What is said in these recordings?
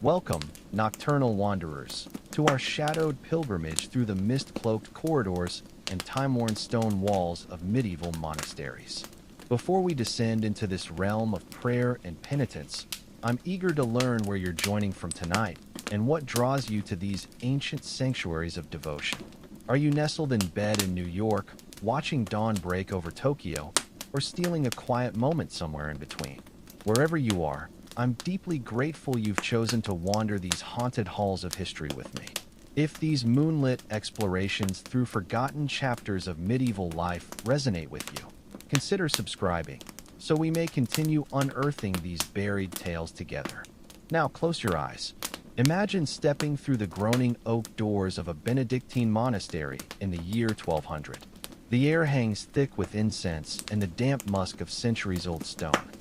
Welcome, nocturnal wanderers, to our shadowed pilgrimage through the mist-cloaked corridors and time-worn stone walls of medieval monasteries. Before we descend into this realm of prayer and penitence, I'm eager to learn where you're joining from tonight and what draws you to these ancient sanctuaries of devotion. Are you nestled in bed in New York, watching dawn break over Tokyo, or stealing a quiet moment somewhere in between? Wherever you are, I'm deeply grateful you've chosen to wander these haunted halls of history with me. If these moonlit explorations through forgotten chapters of medieval life resonate with you, consider subscribing so we may continue unearthing these buried tales together. Now close your eyes. Imagine stepping through the groaning oak doors of a Benedictine monastery in the year 1200. The air hangs thick with incense and the damp musk of centuries-old stone.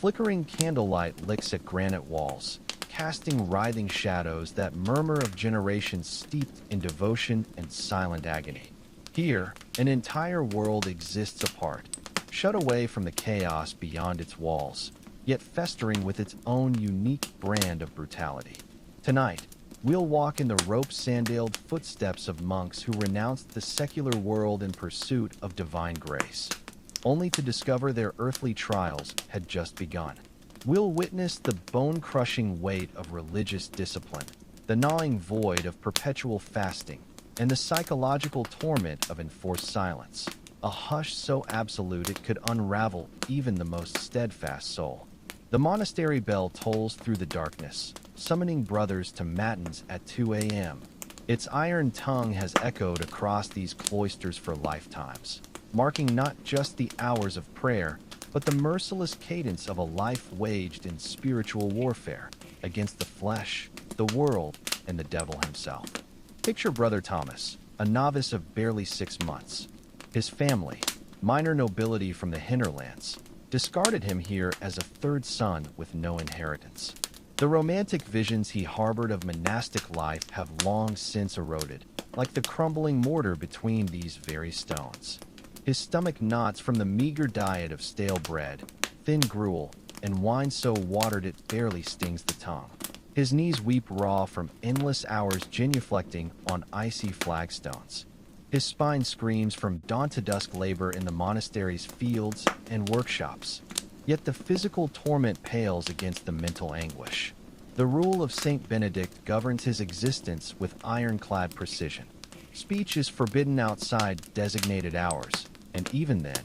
Flickering candlelight licks at granite walls, casting writhing shadows that murmur of generations steeped in devotion and silent agony. Here, an entire world exists apart, shut away from the chaos beyond its walls, yet festering with its own unique brand of brutality. Tonight, we'll walk in the rope-sandaled footsteps of monks who renounced the secular world in pursuit of divine grace, only to discover their earthly trials had just begun. We'll witness the bone-crushing weight of religious discipline, the gnawing void of perpetual fasting, and the psychological torment of enforced silence, a hush so absolute it could unravel even the most steadfast soul. The monastery bell tolls through the darkness, summoning brothers to matins at 2 a.m. Its iron tongue has echoed across these cloisters for lifetimes, marking not just the hours of prayer, but the merciless cadence of a life waged in spiritual warfare against the flesh, the world, and the devil himself. Picture Brother Thomas, a novice of barely 6 months. His family, minor nobility from the hinterlands, discarded him here as a third son with no inheritance. The romantic visions he harbored of monastic life have long since eroded, like the crumbling mortar between these very stones. His stomach knots from the meager diet of stale bread, thin gruel, and wine so watered it barely stings the tongue. His knees weep raw from endless hours genuflecting on icy flagstones. His spine screams from dawn-to-dusk labor in the monastery's fields and workshops. Yet the physical torment pales against the mental anguish. The rule of Saint Benedict governs his existence with ironclad precision. Speech is forbidden outside designated hours, and even then,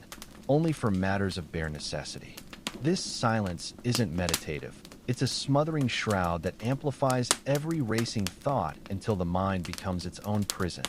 only for matters of bare necessity. This silence isn't meditative. It's a smothering shroud that amplifies every racing thought until the mind becomes its own prison.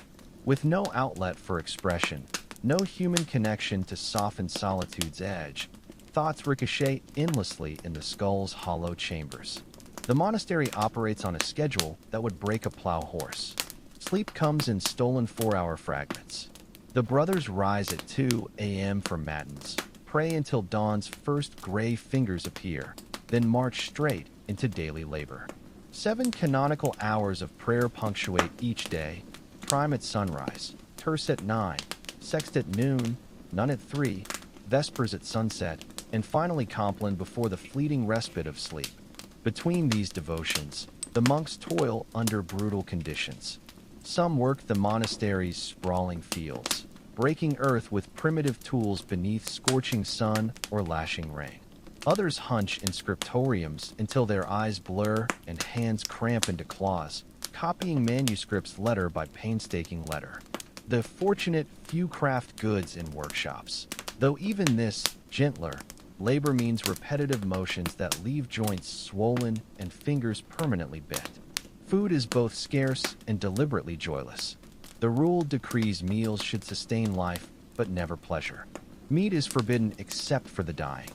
With no outlet for expression, no human connection to soften solitude's edge, thoughts ricochet endlessly in the skull's hollow chambers. The monastery operates on a schedule that would break a plow horse. Sleep comes in stolen 4-hour fragments. The brothers rise at 2 a.m. for matins, pray until dawn's first gray fingers appear, then march straight into daily labor. 7 canonical hours of prayer punctuate each day: prime at sunrise, terce at 9, sext at noon, none at 3, vespers at sunset, and finally compline before the fleeting respite of sleep. Between these devotions, the monks toil under brutal conditions. Some work the monastery's sprawling fields, breaking earth with primitive tools beneath scorching sun or lashing rain. Others hunch in scriptoriums until their eyes blur and hands cramp into claws, copying manuscripts letter by painstaking letter. The fortunate few craft goods in workshops, though even this gentler labor means repetitive motions that leave joints swollen and fingers permanently bent. Food is both scarce and deliberately joyless. The rule decrees meals should sustain life, but never pleasure. Meat is forbidden except for the dying.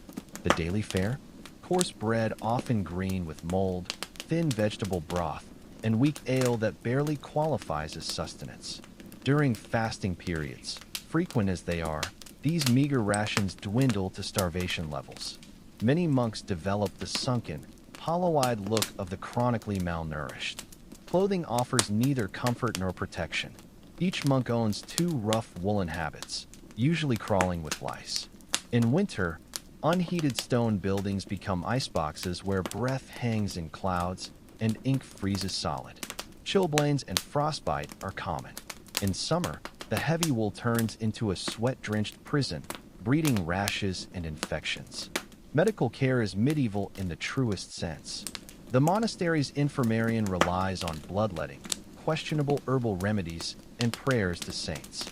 The daily fare? Coarse bread often green with mold, thin vegetable broth, and weak ale that barely qualifies as sustenance. During fasting periods, frequent as they are, these meager rations dwindle to starvation levels. Many monks develop the sunken, hollow-eyed look of the chronically malnourished. Clothing offers neither comfort nor protection. Each monk owns 2 rough woolen habits, usually crawling with lice. In winter, unheated stone buildings become iceboxes where breath hangs in clouds, and ink freezes solid. Chilblains and frostbite are common. In summer, the heavy wool turns into a sweat-drenched prison, breeding rashes and infections. Medical care is medieval in the truest sense. The monastery's infirmarian relies on bloodletting, questionable herbal remedies, and prayers to saints.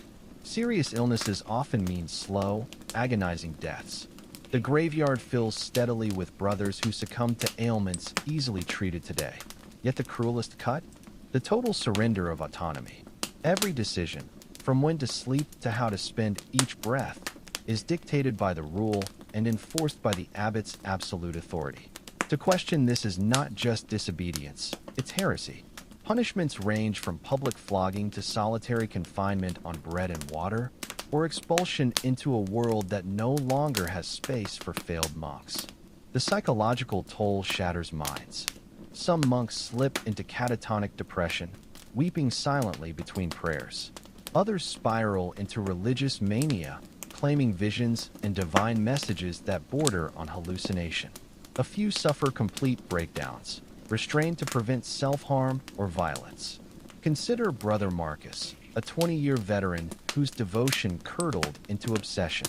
Serious illnesses often mean slow, agonizing deaths. The graveyard fills steadily with brothers who succumb to ailments easily treated today. Yet the cruelest cut? The total surrender of autonomy. Every decision, from when to sleep to how to spend each breath, is dictated by the rule and enforced by the abbot's absolute authority. To question this is not just disobedience, it's heresy. Punishments range from public flogging to solitary confinement on bread and water, or expulsion into a world that no longer has space for failed monks. The psychological toll shatters minds. Some monks slip into catatonic depression, weeping silently between prayers. Others spiral into religious mania, claiming visions and divine messages that border on hallucination. A few suffer complete breakdowns, restrained to prevent self-harm or violence. Consider Brother Marcus, a 20-year veteran whose devotion curdled into obsession.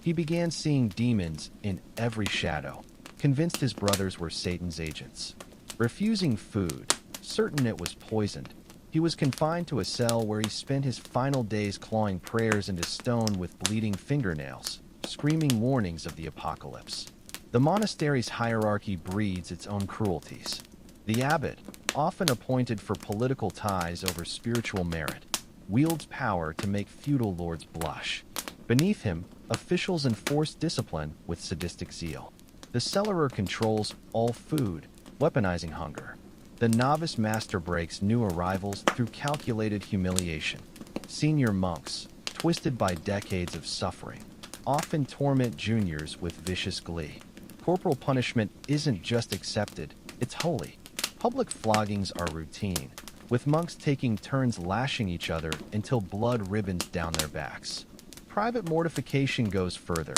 He began seeing demons in every shadow, convinced his brothers were Satan's agents. Refusing food, certain it was poisoned, he was confined to a cell where he spent his final days clawing prayers into stone with bleeding fingernails, screaming warnings of the apocalypse. The monastery's hierarchy breeds its own cruelties. The abbot, often appointed for political ties over spiritual merit, wields power to make feudal lords blush. Beneath him, officials enforce discipline with sadistic zeal. The cellarer controls all food, weaponizing hunger. The novice master breaks new arrivals through calculated humiliation. Senior monks, twisted by decades of suffering, often torment juniors with vicious glee. Corporal punishment isn't just accepted, it's holy. Public floggings are routine, with monks taking turns lashing each other until blood ribbons down their backs. Private mortification goes further.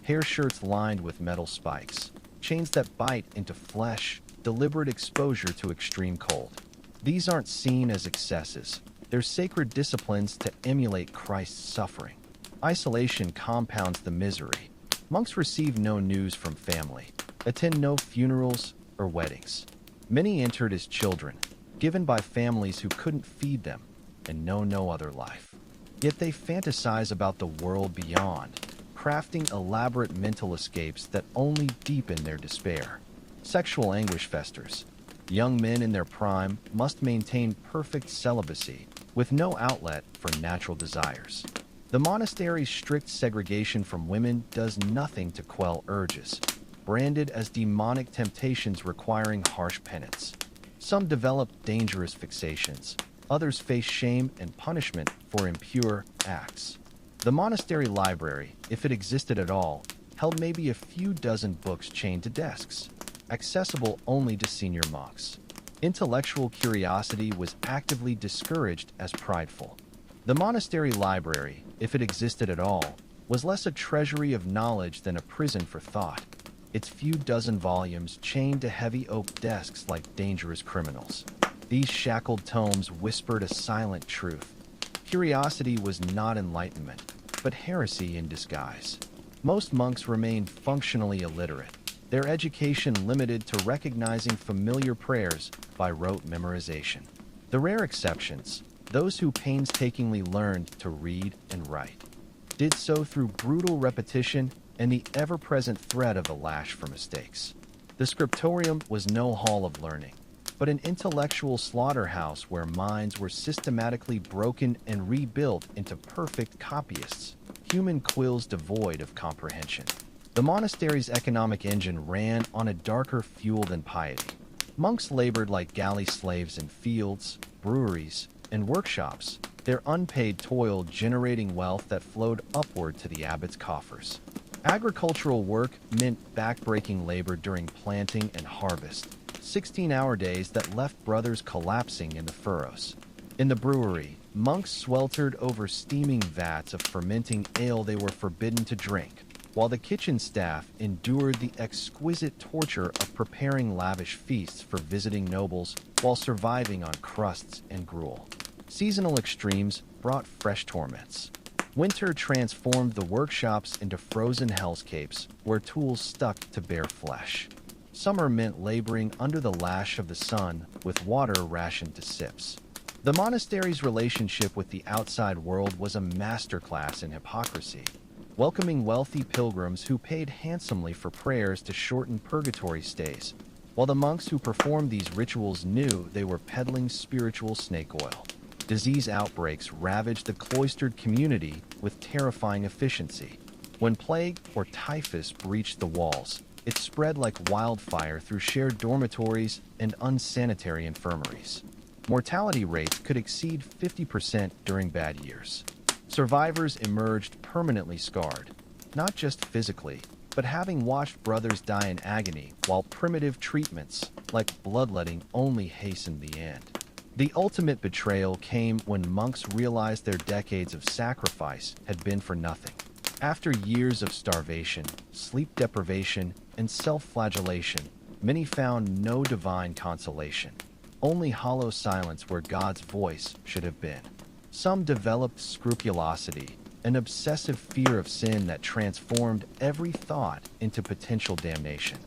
Hair shirts lined with metal spikes, chains that bite into flesh, deliberate exposure to extreme cold. These aren't seen as excesses. They're sacred disciplines to emulate Christ's suffering. Isolation compounds the misery. Monks receive no news from family, attend no funerals or weddings. Many entered as children, given by families who couldn't feed them and know no other life. Yet they fantasize about the world beyond, crafting elaborate mental escapes that only deepen their despair. Sexual anguish festers. Young men in their prime must maintain perfect celibacy, with no outlet for natural desires. The monastery's strict segregation from women does nothing to quell urges, branded as demonic temptations requiring harsh penance. Some develop dangerous fixations. Others face shame and punishment for impure acts. The monastery library, if it existed at all, held maybe a few dozen books chained to desks, accessible only to senior monks. Intellectual curiosity was actively discouraged as prideful. The monastery library, if it existed at all, was less a treasury of knowledge than a prison for thought, its few dozen volumes chained to heavy oak desks like dangerous criminals. These shackled tomes whispered a silent truth. Curiosity was not enlightenment, but heresy in disguise. Most monks remained functionally illiterate, their education limited to recognizing familiar prayers by rote memorization. The rare exceptions, those who painstakingly learned to read and write, did so through brutal repetition and the ever-present threat of the lash for mistakes. The scriptorium was no hall of learning, but an intellectual slaughterhouse where minds were systematically broken and rebuilt into perfect copyists, human quills devoid of comprehension. The monastery's economic engine ran on a darker fuel than piety. Monks labored like galley slaves in fields, breweries, and workshops, their unpaid toil generating wealth that flowed upward to the abbot's coffers. Agricultural work meant backbreaking labor during planting and harvest, 16-hour days that left brothers collapsing in the furrows. In the brewery, monks sweltered over steaming vats of fermenting ale they were forbidden to drink, while the kitchen staff endured the exquisite torture of preparing lavish feasts for visiting nobles while surviving on crusts and gruel. Seasonal extremes brought fresh torments. Winter transformed the workshops into frozen hellscapes where tools stuck to bare flesh. Summer meant laboring under the lash of the sun with water rationed to sips. The monastery's relationship with the outside world was a masterclass in hypocrisy, welcoming wealthy pilgrims who paid handsomely for prayers to shorten purgatory stays, while the monks who performed these rituals knew they were peddling spiritual snake oil. Disease outbreaks ravaged the cloistered community with terrifying efficiency. When plague or typhus breached the walls, it spread like wildfire through shared dormitories and unsanitary infirmaries. Mortality rates could exceed 50% during bad years. Survivors emerged permanently scarred, not just physically, but having watched brothers die in agony, while primitive treatments, like bloodletting, only hastened the end. The ultimate betrayal came when monks realized their decades of sacrifice had been for nothing. After years of starvation, sleep deprivation, and self-flagellation, many found no divine consolation, only hollow silence where God's voice should have been. Some developed scrupulosity, an obsessive fear of sin that transformed every thought into potential damnation.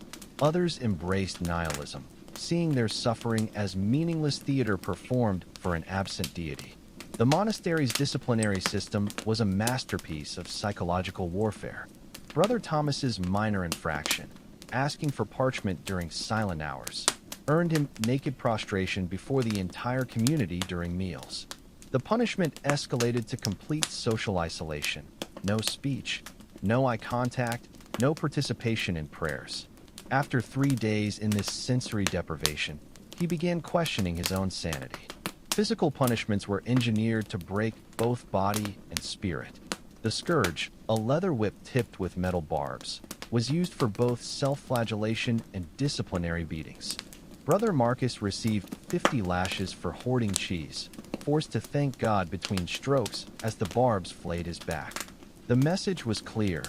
Others embraced nihilism, seeing their suffering as meaningless theater performed for an absent deity. The monastery's disciplinary system was a masterpiece of psychological warfare. Brother Thomas's minor infraction, asking for parchment during silent hours, earned him naked prostration before the entire community during meals. The punishment escalated to complete social isolation. No speech, no eye contact, no participation in prayers. After 3 days in this sensory deprivation, he began questioning his own sanity. Physical punishments were engineered to break both body and spirit. The scourge, a leather whip tipped with metal barbs, was used for both self-flagellation and disciplinary beatings. Brother Marcus received 50 lashes for hoarding cheese, forced to thank God between strokes as the barbs flayed his back. The message was clear: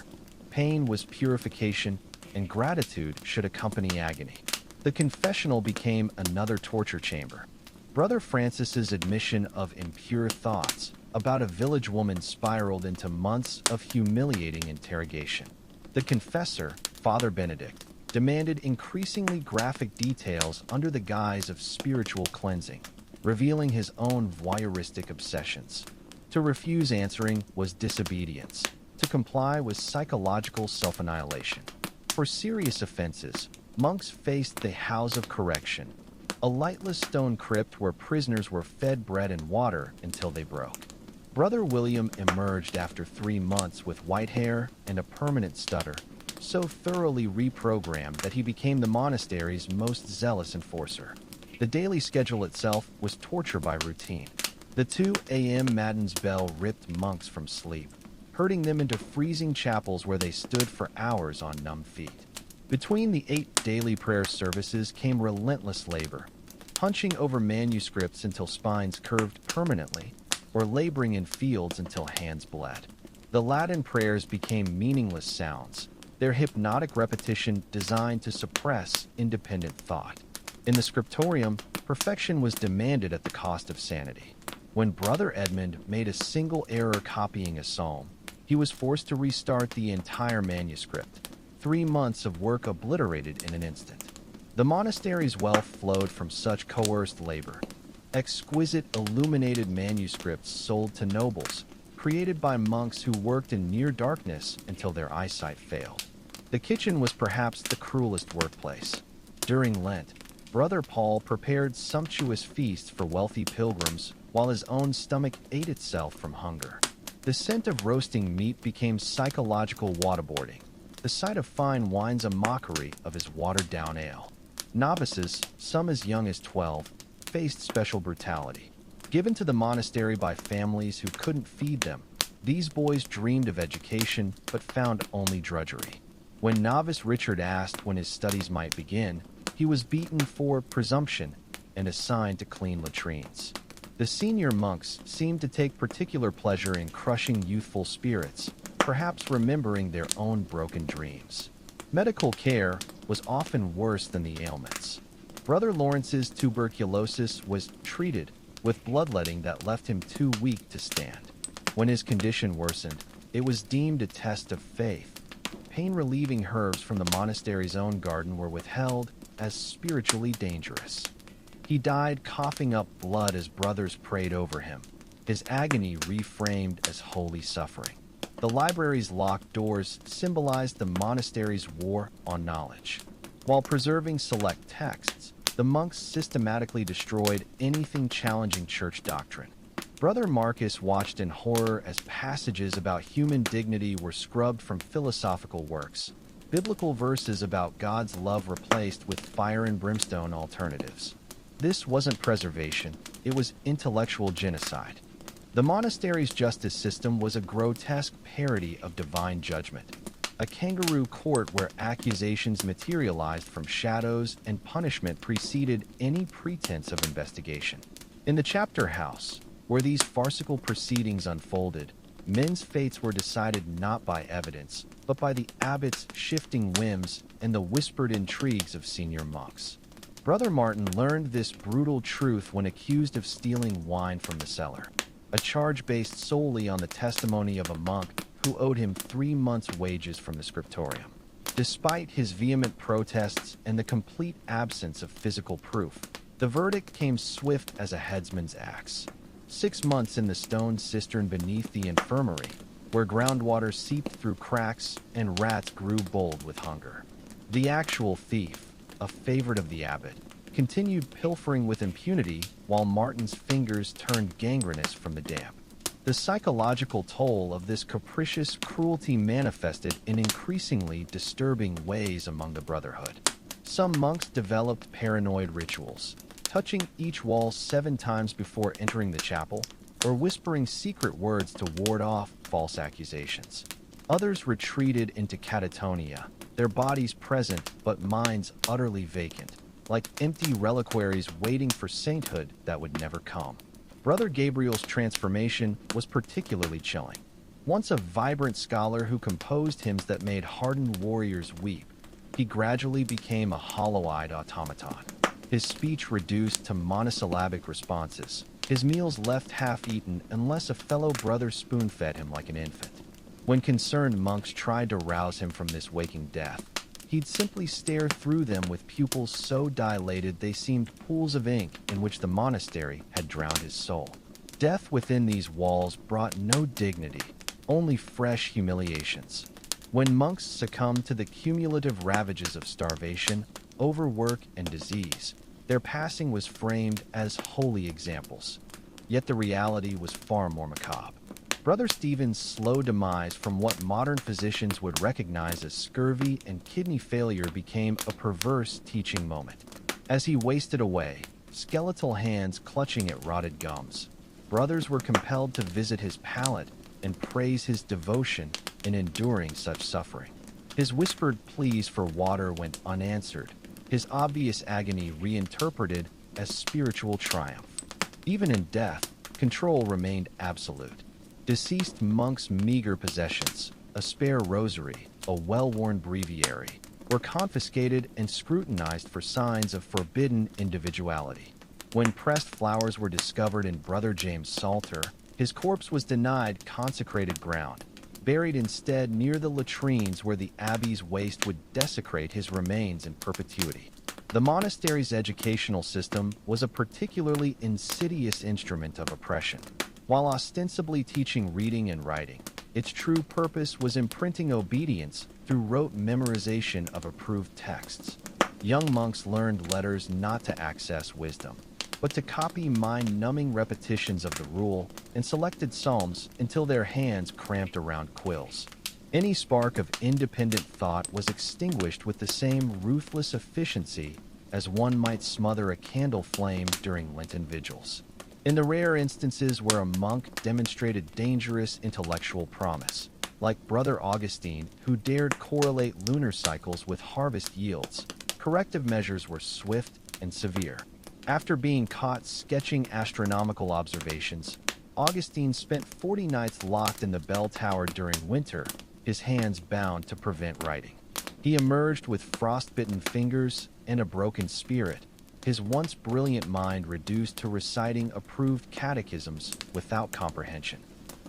pain was purification, and gratitude should accompany agony. The confessional became another torture chamber. Brother Francis's admission of impure thoughts about a village woman spiraled into months of humiliating interrogation. The confessor, Father Benedict, demanded increasingly graphic details under the guise of spiritual cleansing, revealing his own voyeuristic obsessions. To refuse answering was disobedience. To comply was psychological self-annihilation. For serious offenses, monks faced the House of Correction, a lightless stone crypt where prisoners were fed bread and water until they broke. Brother William emerged after 3 months with white hair and a permanent stutter, so thoroughly reprogrammed that he became the monastery's most zealous enforcer. The daily schedule itself was torture by routine. The 2 a.m. Matins bell ripped monks from sleep, herding them into freezing chapels where they stood for hours on numb feet. Between the 8 daily prayer services came relentless labor, punching over manuscripts until spines curved permanently, or laboring in fields until hands bled. The Latin prayers became meaningless sounds, their hypnotic repetition designed to suppress independent thought. In the scriptorium, perfection was demanded at the cost of sanity. When Brother Edmund made a single error copying a psalm, he was forced to restart the entire manuscript, 3 months of work obliterated in an instant. The monastery's wealth flowed from such coerced labor. Exquisite illuminated manuscripts sold to nobles, created by monks who worked in near darkness until their eyesight failed. The kitchen was perhaps the cruelest workplace. During Lent, Brother Paul prepared sumptuous feasts for wealthy pilgrims while his own stomach ate itself from hunger. The scent of roasting meat became psychological waterboarding. The sight of fine wines a mockery of his watered-down ale. Novices, some as young as 12, faced special brutality. Given to the monastery by families who couldn't feed them, these boys dreamed of education but found only drudgery. When novice Richard asked when his studies might begin, he was beaten for presumption and assigned to clean latrines. The senior monks seemed to take particular pleasure in crushing youthful spirits, perhaps remembering their own broken dreams. Medical care was often worse than the ailments. Brother Lawrence's tuberculosis was treated with bloodletting that left him too weak to stand. When his condition worsened, it was deemed a test of faith. Pain-relieving herbs from the monastery's own garden were withheld as spiritually dangerous. He died coughing up blood as brothers prayed over him, his agony reframed as holy suffering. The library's locked doors symbolized the monastery's war on knowledge. While preserving select texts, the monks systematically destroyed anything challenging church doctrine. Brother Marcus watched in horror as passages about human dignity were scrubbed from philosophical works, biblical verses about God's love replaced with fire and brimstone alternatives. This wasn't preservation, it was intellectual genocide. The monastery's justice system was a grotesque parody of divine judgment, a kangaroo court where accusations materialized from shadows and punishment preceded any pretense of investigation. In the chapter house, where these farcical proceedings unfolded, men's fates were decided not by evidence, but by the abbot's shifting whims and the whispered intrigues of senior monks. Brother Martin learned this brutal truth when accused of stealing wine from the cellar, a charge based solely on the testimony of a monk who owed him 3 months' wages from the scriptorium. Despite his vehement protests and the complete absence of physical proof, the verdict came swift as a headsman's axe. 6 months in the stone cistern beneath the infirmary, where groundwater seeped through cracks and rats grew bold with hunger. The actual thief, a favorite of the abbot, continued pilfering with impunity while Martin's fingers turned gangrenous from the damp. The psychological toll of this capricious cruelty manifested in increasingly disturbing ways among the brotherhood. Some monks developed paranoid rituals, touching each wall 7 times before entering the chapel, or whispering secret words to ward off false accusations. Others retreated into catatonia, their bodies present but minds utterly vacant, like empty reliquaries waiting for sainthood that would never come. Brother Gabriel's transformation was particularly chilling. Once a vibrant scholar who composed hymns that made hardened warriors weep, he gradually became a hollow-eyed automaton. His speech reduced to monosyllabic responses, his meals left half-eaten unless a fellow brother spoon-fed him like an infant. When concerned monks tried to rouse him from this waking death, he'd simply stare through them with pupils so dilated they seemed pools of ink in which the monastery had drowned his soul. Death within these walls brought no dignity, only fresh humiliations. When monks succumbed to the cumulative ravages of starvation, overwork, and disease, their passing was framed as holy examples. Yet the reality was far more macabre. Brother Stephen's slow demise from what modern physicians would recognize as scurvy and kidney failure became a perverse teaching moment. As he wasted away, skeletal hands clutching at rotted gums, brothers were compelled to visit his pallet and praise his devotion in enduring such suffering. His whispered pleas for water went unanswered, his obvious agony reinterpreted as spiritual triumph. Even in death, control remained absolute. Deceased monks' meager possessions, a spare rosary, a well-worn breviary, were confiscated and scrutinized for signs of forbidden individuality. When pressed flowers were discovered in Brother James' psalter, his corpse was denied consecrated ground, buried instead near the latrines where the abbey's waste would desecrate his remains in perpetuity. The monastery's educational system was a particularly insidious instrument of oppression. While ostensibly teaching reading and writing, its true purpose was imprinting obedience through rote memorization of approved texts. Young monks learned letters not to access wisdom, but to copy mind-numbing repetitions of the rule and selected psalms until their hands cramped around quills. Any spark of independent thought was extinguished with the same ruthless efficiency as one might smother a candle flame during Lenten vigils. In the rare instances where a monk demonstrated dangerous intellectual promise, like Brother Augustine, who dared correlate lunar cycles with harvest yields, corrective measures were swift and severe. After being caught sketching astronomical observations, Augustine spent 40 nights locked in the bell tower during winter, his hands bound to prevent writing. He emerged with frostbitten fingers and a broken spirit, his once brilliant mind reduced to reciting approved catechisms without comprehension.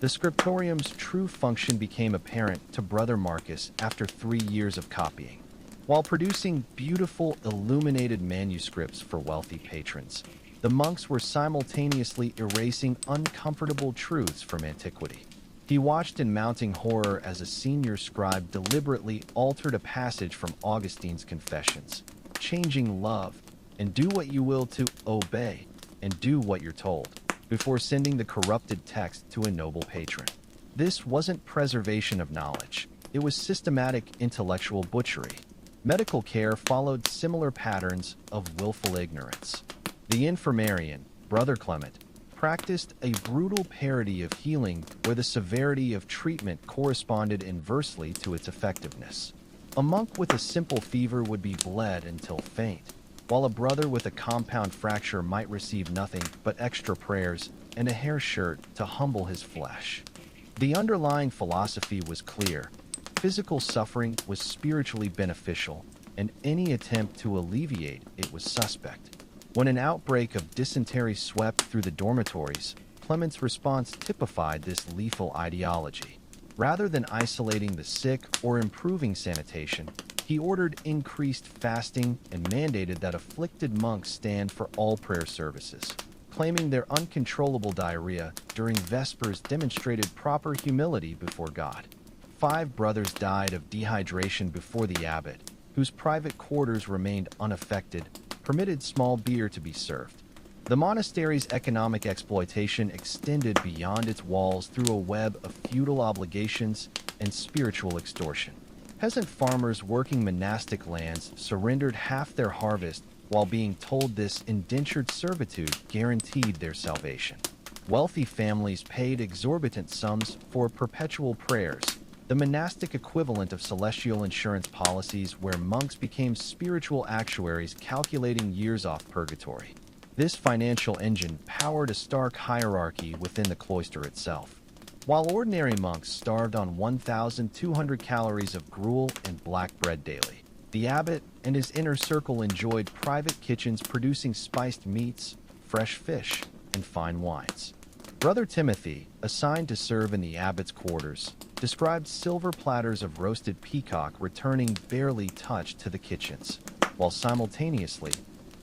The scriptorium's true function became apparent to Brother Marcus after 3 years of copying. While producing beautiful illuminated manuscripts for wealthy patrons, the monks were simultaneously erasing uncomfortable truths from antiquity. He watched in mounting horror as a senior scribe deliberately altered a passage from Augustine's Confessions, changing love and do what you will to obey and do what you're told, before sending the corrupted text to a noble patron. This wasn't preservation of knowledge. It was systematic intellectual butchery. Medical care followed similar patterns of willful ignorance. The infirmarian, Brother Clement, practiced a brutal parody of healing where the severity of treatment corresponded inversely to its effectiveness. A monk with a simple fever would be bled until faint, while a brother with a compound fracture might receive nothing but extra prayers and a hair shirt to humble his flesh. The underlying philosophy was clear. Physical suffering was spiritually beneficial, and any attempt to alleviate it was suspect. When an outbreak of dysentery swept through the dormitories, Clement's response typified this lethal ideology. Rather than isolating the sick or improving sanitation, he ordered increased fasting and mandated that afflicted monks stand for all prayer services, claiming their uncontrollable diarrhea during Vespers demonstrated proper humility before God. 5 brothers died of dehydration before the abbot, whose private quarters remained unaffected, permitted small beer to be served. The monastery's economic exploitation extended beyond its walls through a web of feudal obligations and spiritual extortion. Peasant farmers working monastic lands surrendered half their harvest while being told this indentured servitude guaranteed their salvation. Wealthy families paid exorbitant sums for perpetual prayers, the monastic equivalent of celestial insurance policies where monks became spiritual actuaries calculating years off purgatory. This financial engine powered a stark hierarchy within the cloister itself. While ordinary monks starved on 1,200 calories of gruel and black bread daily, the abbot and his inner circle enjoyed private kitchens producing spiced meats, fresh fish, and fine wines. Brother Timothy, assigned to serve in the abbot's quarters, described silver platters of roasted peacock returning barely touched to the kitchens, while simultaneously,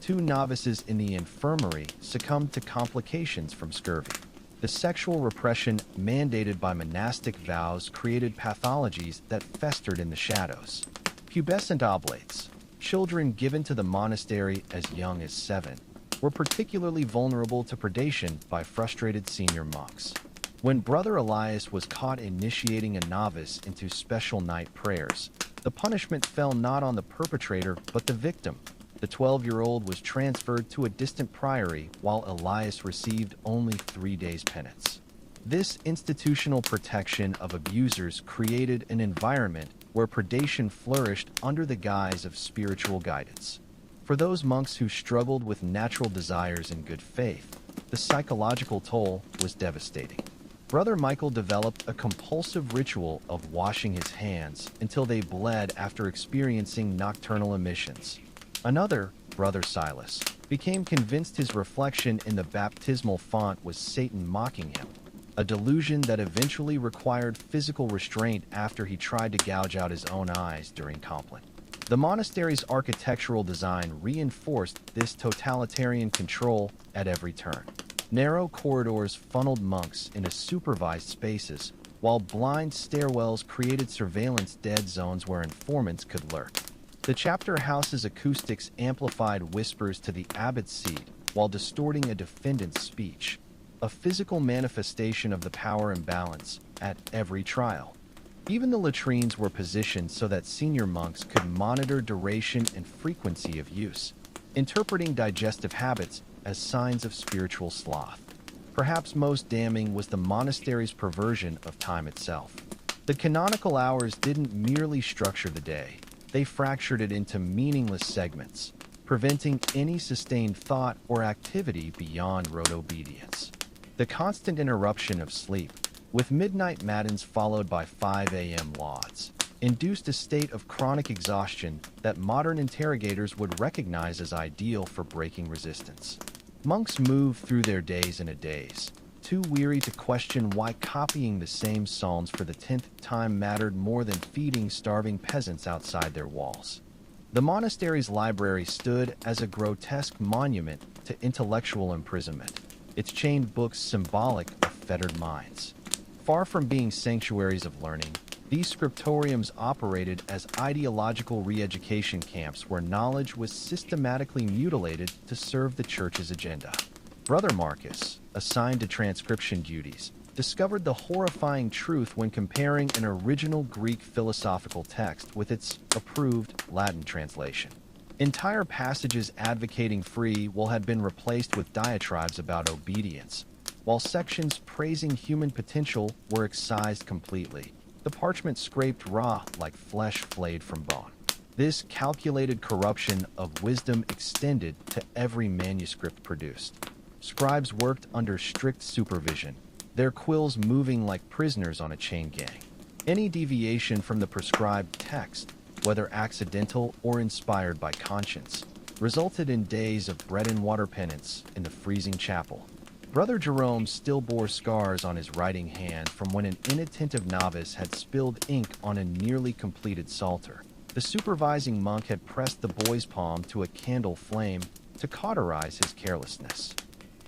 2 novices in the infirmary succumbed to complications from scurvy. The sexual repression mandated by monastic vows created pathologies that festered in the shadows. Pubescent oblates, children given to the monastery as young as 7, were particularly vulnerable to predation by frustrated senior monks. When Brother Elias was caught initiating a novice into special night prayers, the punishment fell not on the perpetrator but the victim. The 12-year-old was transferred to a distant priory while Elias received only 3 days' penance. This institutional protection of abusers created an environment where predation flourished under the guise of spiritual guidance. For those monks who struggled with natural desires in good faith, the psychological toll was devastating. Brother Michael developed a compulsive ritual of washing his hands until they bled after experiencing nocturnal emissions. Another, Brother Silas, became convinced his reflection in the baptismal font was Satan mocking him, a delusion that eventually required physical restraint after he tried to gouge out his own eyes during compline. The monastery's architectural design reinforced this totalitarian control at every turn. Narrow corridors funneled monks into supervised spaces, while blind stairwells created surveillance dead zones where informants could lurk. The chapter house's acoustics amplified whispers to the abbot's seat while distorting a defendant's speech, a physical manifestation of the power imbalance at every trial. Even the latrines were positioned so that senior monks could monitor duration and frequency of use, interpreting digestive habits as signs of spiritual sloth. Perhaps most damning was the monastery's perversion of time itself. The canonical hours didn't merely structure the day, they fractured it into meaningless segments, preventing any sustained thought or activity beyond rote obedience. The constant interruption of sleep, with midnight matins followed by 5 a.m. lauds, induced a state of chronic exhaustion that modern interrogators would recognize as ideal for breaking resistance. Monks moved through their days in a daze, too weary to question why copying the same psalms for the 10th time mattered more than feeding starving peasants outside their walls. The monastery's library stood as a grotesque monument to intellectual imprisonment, its chained books symbolic of fettered minds. Far from being sanctuaries of learning, these scriptoriums operated as ideological re-education camps where knowledge was systematically mutilated to serve the church's agenda. Brother Marcus, assigned to transcription duties, discovered the horrifying truth when comparing an original Greek philosophical text with its approved Latin translation. Entire passages advocating free will had been replaced with diatribes about obedience, while sections praising human potential were excised completely, the parchment scraped raw like flesh flayed from bone. This calculated corruption of wisdom extended to every manuscript produced. Scribes worked under strict supervision, their quills moving like prisoners on a chain gang. Any deviation from the prescribed text, whether accidental or inspired by conscience, resulted in days of bread and water penance in the freezing chapel. Brother Jerome still bore scars on his writing hand from when an inattentive novice had spilled ink on a nearly completed psalter. The supervising monk had pressed the boy's palm to a candle flame to cauterize his carelessness.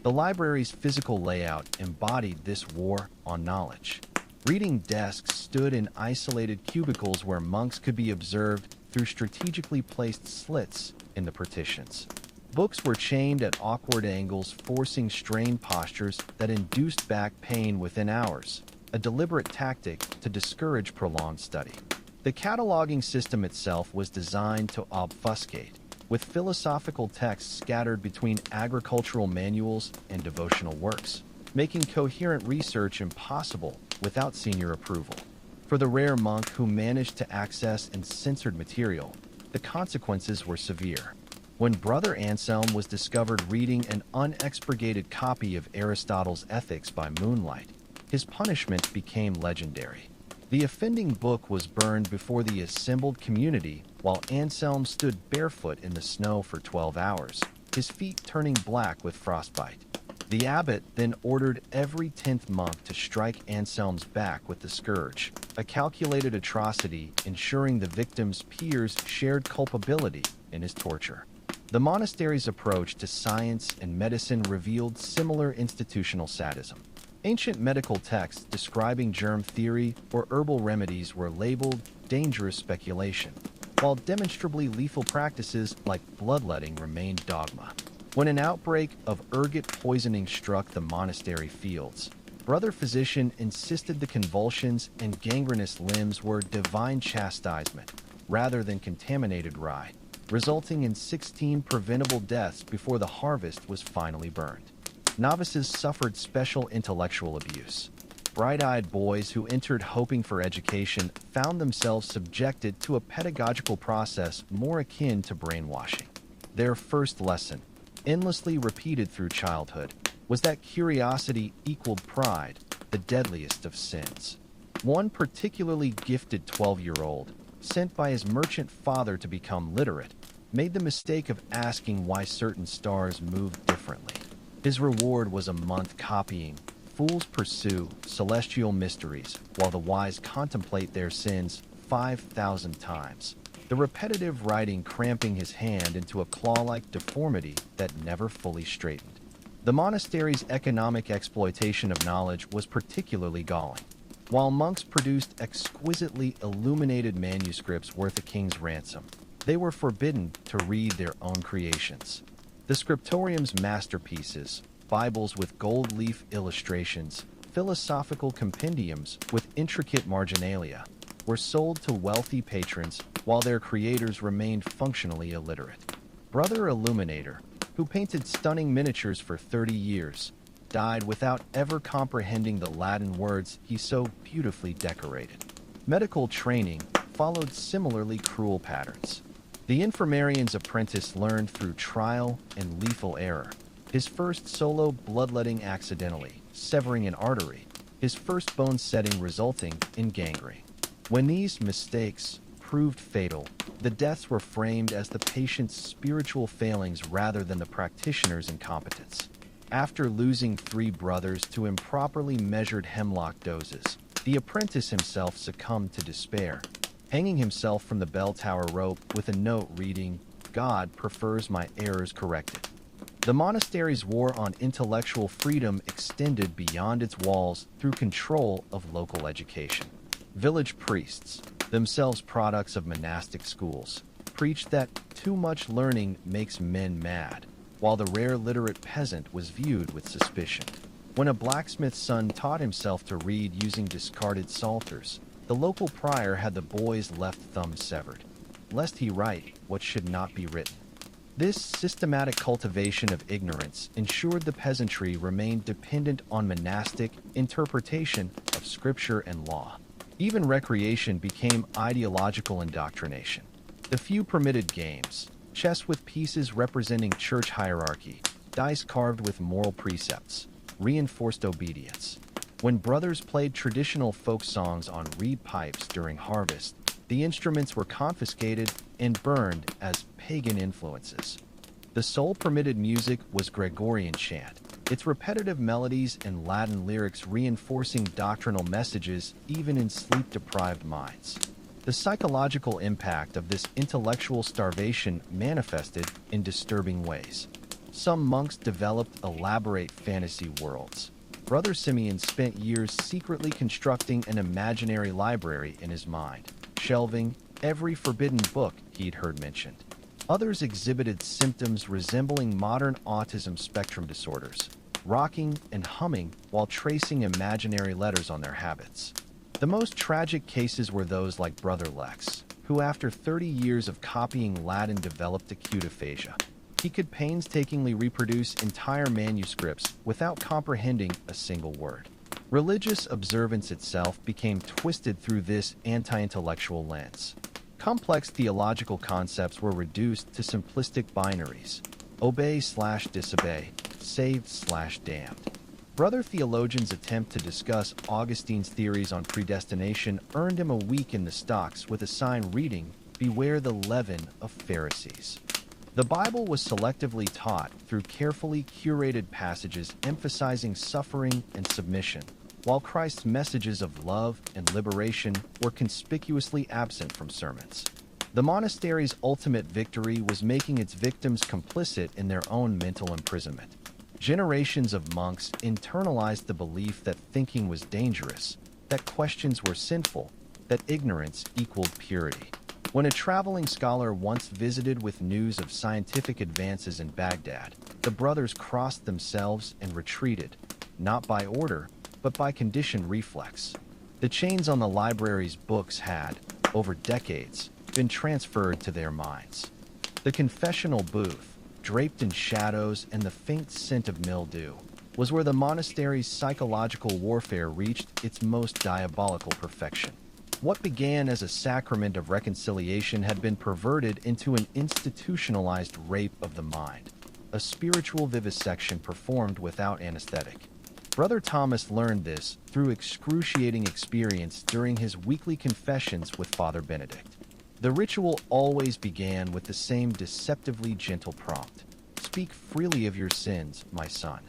The library's physical layout embodied this war on knowledge. Reading desks stood in isolated cubicles where monks could be observed through strategically placed slits in the partitions. Books were chained at awkward angles, forcing strained postures that induced back pain within hours, a deliberate tactic to discourage prolonged study. The cataloging system itself was designed to obfuscate, with philosophical texts scattered between agricultural manuals and devotional works, making coherent research impossible without senior approval. For the rare monk who managed to access and censored material, the consequences were severe. When Brother Anselm was discovered reading an unexpurgated copy of Aristotle's Ethics by moonlight, his punishment became legendary. The offending book was burned before the assembled community while Anselm stood barefoot in the snow for 12 hours, his feet turning black with frostbite. The abbot then ordered every 10th monk to strike Anselm's back with the scourge, a calculated atrocity ensuring the victim's peers shared culpability in his torture. The monastery's approach to science and medicine revealed similar institutional sadism. Ancient medical texts describing germ theory or herbal remedies were labeled dangerous speculation, while demonstrably lethal practices like bloodletting remained dogma. When an outbreak of ergot poisoning struck the monastery fields, Brother Physician insisted the convulsions and gangrenous limbs were divine chastisement rather than contaminated rye, resulting in 16 preventable deaths before the harvest was finally burned. Novices suffered special intellectual abuse. Bright-eyed boys who entered hoping for education found themselves subjected to a pedagogical process more akin to brainwashing. Their first lesson, endlessly repeated through childhood, was that curiosity equaled pride, the deadliest of sins. One particularly gifted 12-year-old, sent by his merchant father to become literate, made the mistake of asking why certain stars moved differently. His reward was a month copying "Fools pursue celestial mysteries, while the wise contemplate their sins" 5,000 times, the repetitive writing cramping his hand into a claw-like deformity that never fully straightened. The monastery's economic exploitation of knowledge was particularly galling. While monks produced exquisitely illuminated manuscripts worth a king's ransom, they were forbidden to read their own creations. The scriptorium's masterpieces, Bibles with gold leaf illustrations, philosophical compendiums with intricate marginalia, were sold to wealthy patrons while their creators remained functionally illiterate. Brother Illuminator, who painted stunning miniatures for 30 years, died without ever comprehending the Latin words he so beautifully decorated. Medical training followed similarly cruel patterns. The infirmarian's apprentice learned through trial and lethal error, His first solo bloodletting accidentally, severing an artery, his first bone setting resulting in gangrene. When these mistakes proved fatal, the deaths were framed as the patient's spiritual failings rather than the practitioner's incompetence. After losing 3 brothers to improperly measured hemlock doses, the apprentice himself succumbed to despair, hanging himself from the bell tower rope with a note reading, "God prefers my errors corrected." The monastery's war on intellectual freedom extended beyond its walls through control of local education. Village priests, themselves products of monastic schools, preached that too much learning makes men mad, while the rare literate peasant was viewed with suspicion. When a blacksmith's son taught himself to read using discarded psalters, the local prior had the boy's left thumb severed, lest he write what should not be written. This systematic cultivation of ignorance ensured the peasantry remained dependent on monastic interpretation of scripture and law. Even recreation became ideological indoctrination. The few permitted games, chess with pieces representing church hierarchy, dice carved with moral precepts, reinforced obedience. When brothers played traditional folk songs on reed pipes during harvest, the instruments were confiscated and burned as pagan influences. The sole permitted music was Gregorian chant, its repetitive melodies and Latin lyrics reinforcing doctrinal messages even in sleep-deprived minds. The psychological impact of this intellectual starvation manifested in disturbing ways. Some monks developed elaborate fantasy worlds. Brother Simeon spent years secretly constructing an imaginary library in his mind, shelving every forbidden book he'd heard mentioned. Others exhibited symptoms resembling modern autism spectrum disorders, rocking and humming while tracing imaginary letters on their habits. The most tragic cases were those like Brother Lex, who after 30 years of copying Latin developed acute aphasia. He could painstakingly reproduce entire manuscripts without comprehending a single word. Religious observance itself became twisted through this anti-intellectual lens. Complex theological concepts were reduced to simplistic binaries: obey/disobey, saved/damned. Brother theologians' attempt to discuss Augustine's theories on predestination earned him a week in the stocks with a sign reading, "Beware the leaven of Pharisees." The Bible was selectively taught through carefully curated passages emphasizing suffering and submission, while Christ's messages of love and liberation were conspicuously absent from sermons. The monastery's ultimate victory was making its victims complicit in their own mental imprisonment. Generations of monks internalized the belief that thinking was dangerous, that questions were sinful, that ignorance equaled purity. When a traveling scholar once visited with news of scientific advances in Baghdad, the brothers crossed themselves and retreated, not by order, but by conditioned reflex. The chains on the library's books had, over decades, been transferred to their minds. The confessional booth, draped in shadows and the faint scent of mildew, was where the monastery's psychological warfare reached its most diabolical perfection. What began as a sacrament of reconciliation had been perverted into an institutionalized rape of the mind, a spiritual vivisection performed without anesthetic. Brother Thomas learned this through excruciating experience during his weekly confessions with Father Benedict. The ritual always began with the same deceptively gentle prompt: "Speak freely of your sins, my son."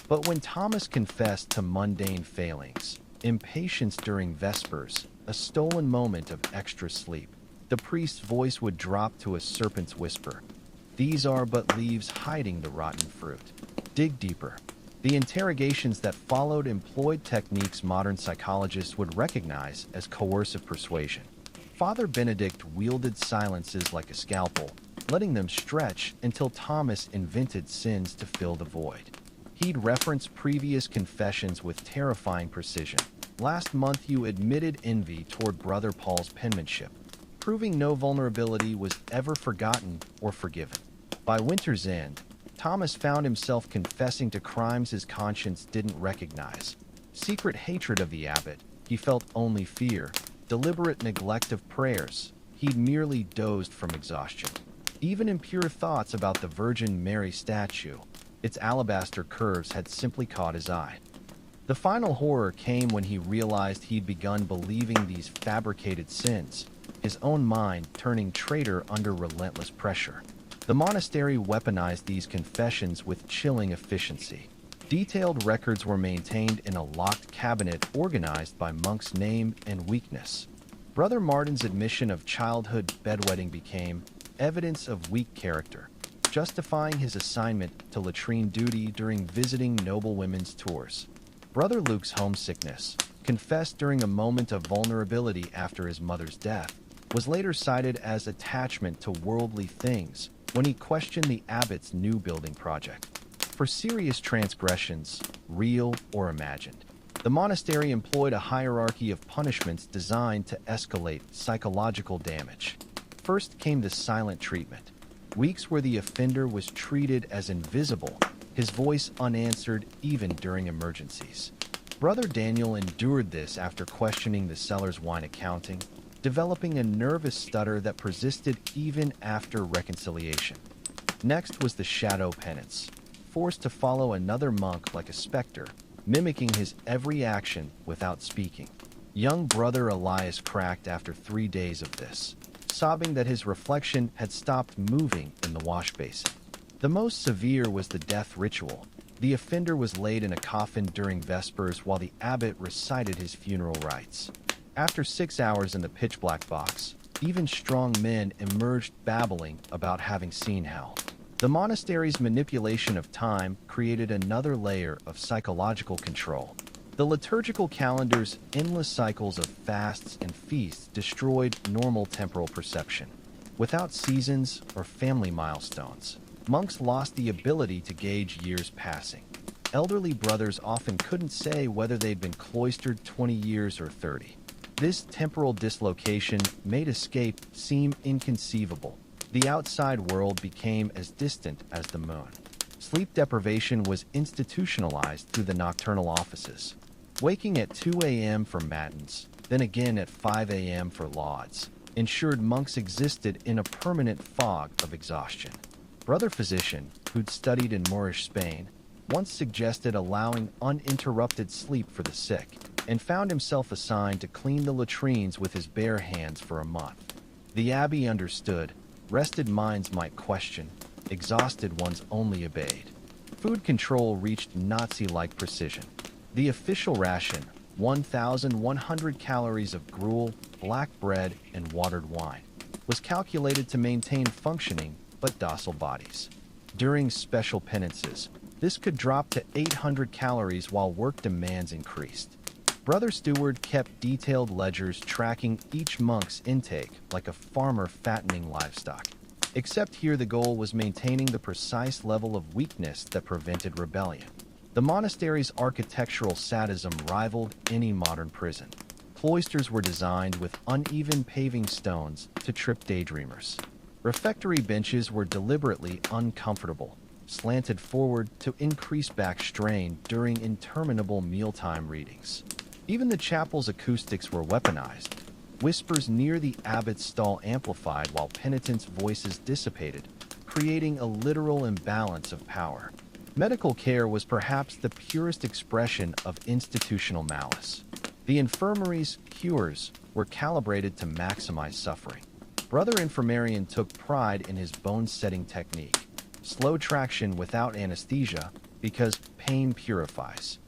But when Thomas confessed to mundane failings, impatience during Vespers, a stolen moment of extra sleep, the priest's voice would drop to a serpent's whisper: "These are but leaves hiding the rotten fruit. Dig deeper." The interrogations that followed employed techniques modern psychologists would recognize as coercive persuasion. Father Benedict wielded silences like a scalpel, letting them stretch until Thomas invented sins to fill the void. He'd reference previous confessions with terrifying precision. "Last month you admitted envy toward Brother Paul's penmanship," proving no vulnerability was ever forgotten or forgiven. By winter's end, Thomas found himself confessing to crimes his conscience didn't recognize. Secret hatred of the abbot, he felt only fear. Deliberate neglect of prayers, he'd merely dozed from exhaustion. Even impure thoughts about the Virgin Mary statue, Its alabaster curves had simply caught his eye. The final horror came when he realized he'd begun believing these fabricated sins, his own mind turning traitor under relentless pressure. The monastery weaponized these confessions with chilling efficiency. Detailed records were maintained in a locked cabinet organized by monk's name and weakness. Brother Martin's admission of childhood bedwetting became evidence of weak character, justifying his assignment to latrine duty during visiting noble women's tours. Brother Luke's homesickness, confessed during a moment of vulnerability after his mother's death, was later cited as attachment to worldly things when he questioned the abbot's new building project. For serious transgressions, real or imagined, the monastery employed a hierarchy of punishments designed to escalate psychological damage. First came the silent treatment, weeks where the offender was treated as invisible, his voice unanswered even during emergencies. Brother Daniel endured this after questioning the cellar's wine accounting, developing a nervous stutter that persisted even after reconciliation. Next was the shadow penance, forced to follow another monk like a specter, mimicking his every action without speaking. Young brother Elias cracked after 3 days of this, sobbing that his reflection had stopped moving in the wash basin. The most severe was the death ritual. The offender was laid in a coffin during Vespers while the abbot recited his funeral rites. After 6 hours in the pitch-black box, even strong men emerged babbling about having seen hell. The monastery's manipulation of time created another layer of psychological control. The liturgical calendar's endless cycles of fasts and feasts destroyed normal temporal perception. Without seasons or family milestones, monks lost the ability to gauge years passing. Elderly brothers often couldn't say whether they'd been cloistered 20 years or 30. This temporal dislocation made escape seem inconceivable. The outside world became as distant as the moon. Sleep deprivation was institutionalized through the nocturnal offices. Waking at 2 a.m. for matins, then again at 5 a.m. for lauds, ensured monks existed in a permanent fog of exhaustion. Brother Physician, who'd studied in Moorish Spain, once suggested allowing uninterrupted sleep for the sick, and found himself assigned to clean the latrines with his bare hands for a month. The abbey understood. Rested minds might question, exhausted ones only obeyed. Food control reached Nazi-like precision. The official ration, 1,100 calories of gruel, black bread, and watered wine, was calculated to maintain functioning but docile bodies. During special penances, this could drop to 800 calories while work demands increased. Brother Steward kept detailed ledgers tracking each monk's intake like a farmer fattening livestock. Except here the goal was maintaining the precise level of weakness that prevented rebellion. The monastery's architectural sadism rivaled any modern prison. Cloisters were designed with uneven paving stones to trip daydreamers. Refectory benches were deliberately uncomfortable, slanted forward to increase back strain during interminable mealtime readings. Even the chapel's acoustics were weaponized. Whispers near the abbot's stall amplified while penitents' voices dissipated, creating a literal imbalance of power. Medical care was perhaps the purest expression of institutional malice. The infirmary's cures were calibrated to maximize suffering. Brother Infirmarian took pride in his bone-setting technique, slow traction without anesthesia, because pain purifies.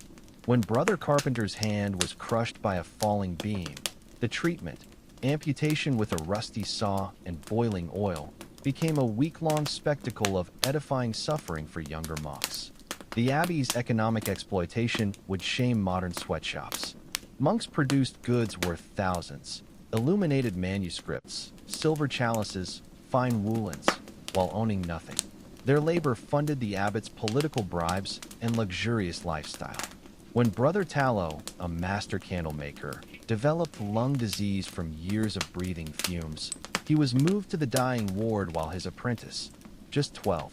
When Brother Carpenter's hand was crushed by a falling beam, the treatment, amputation with a rusty saw and boiling oil, became a week-long spectacle of edifying suffering for younger monks. The abbey's economic exploitation would shame modern sweatshops. Monks produced goods worth thousands, illuminated manuscripts, silver chalices, fine woolens, while owning nothing. Their labor funded the abbot's political bribes and luxurious lifestyle. When Brother Tallow, a master candle maker, developed lung disease from years of breathing fumes, he was moved to the dying ward while his apprentice, just 12,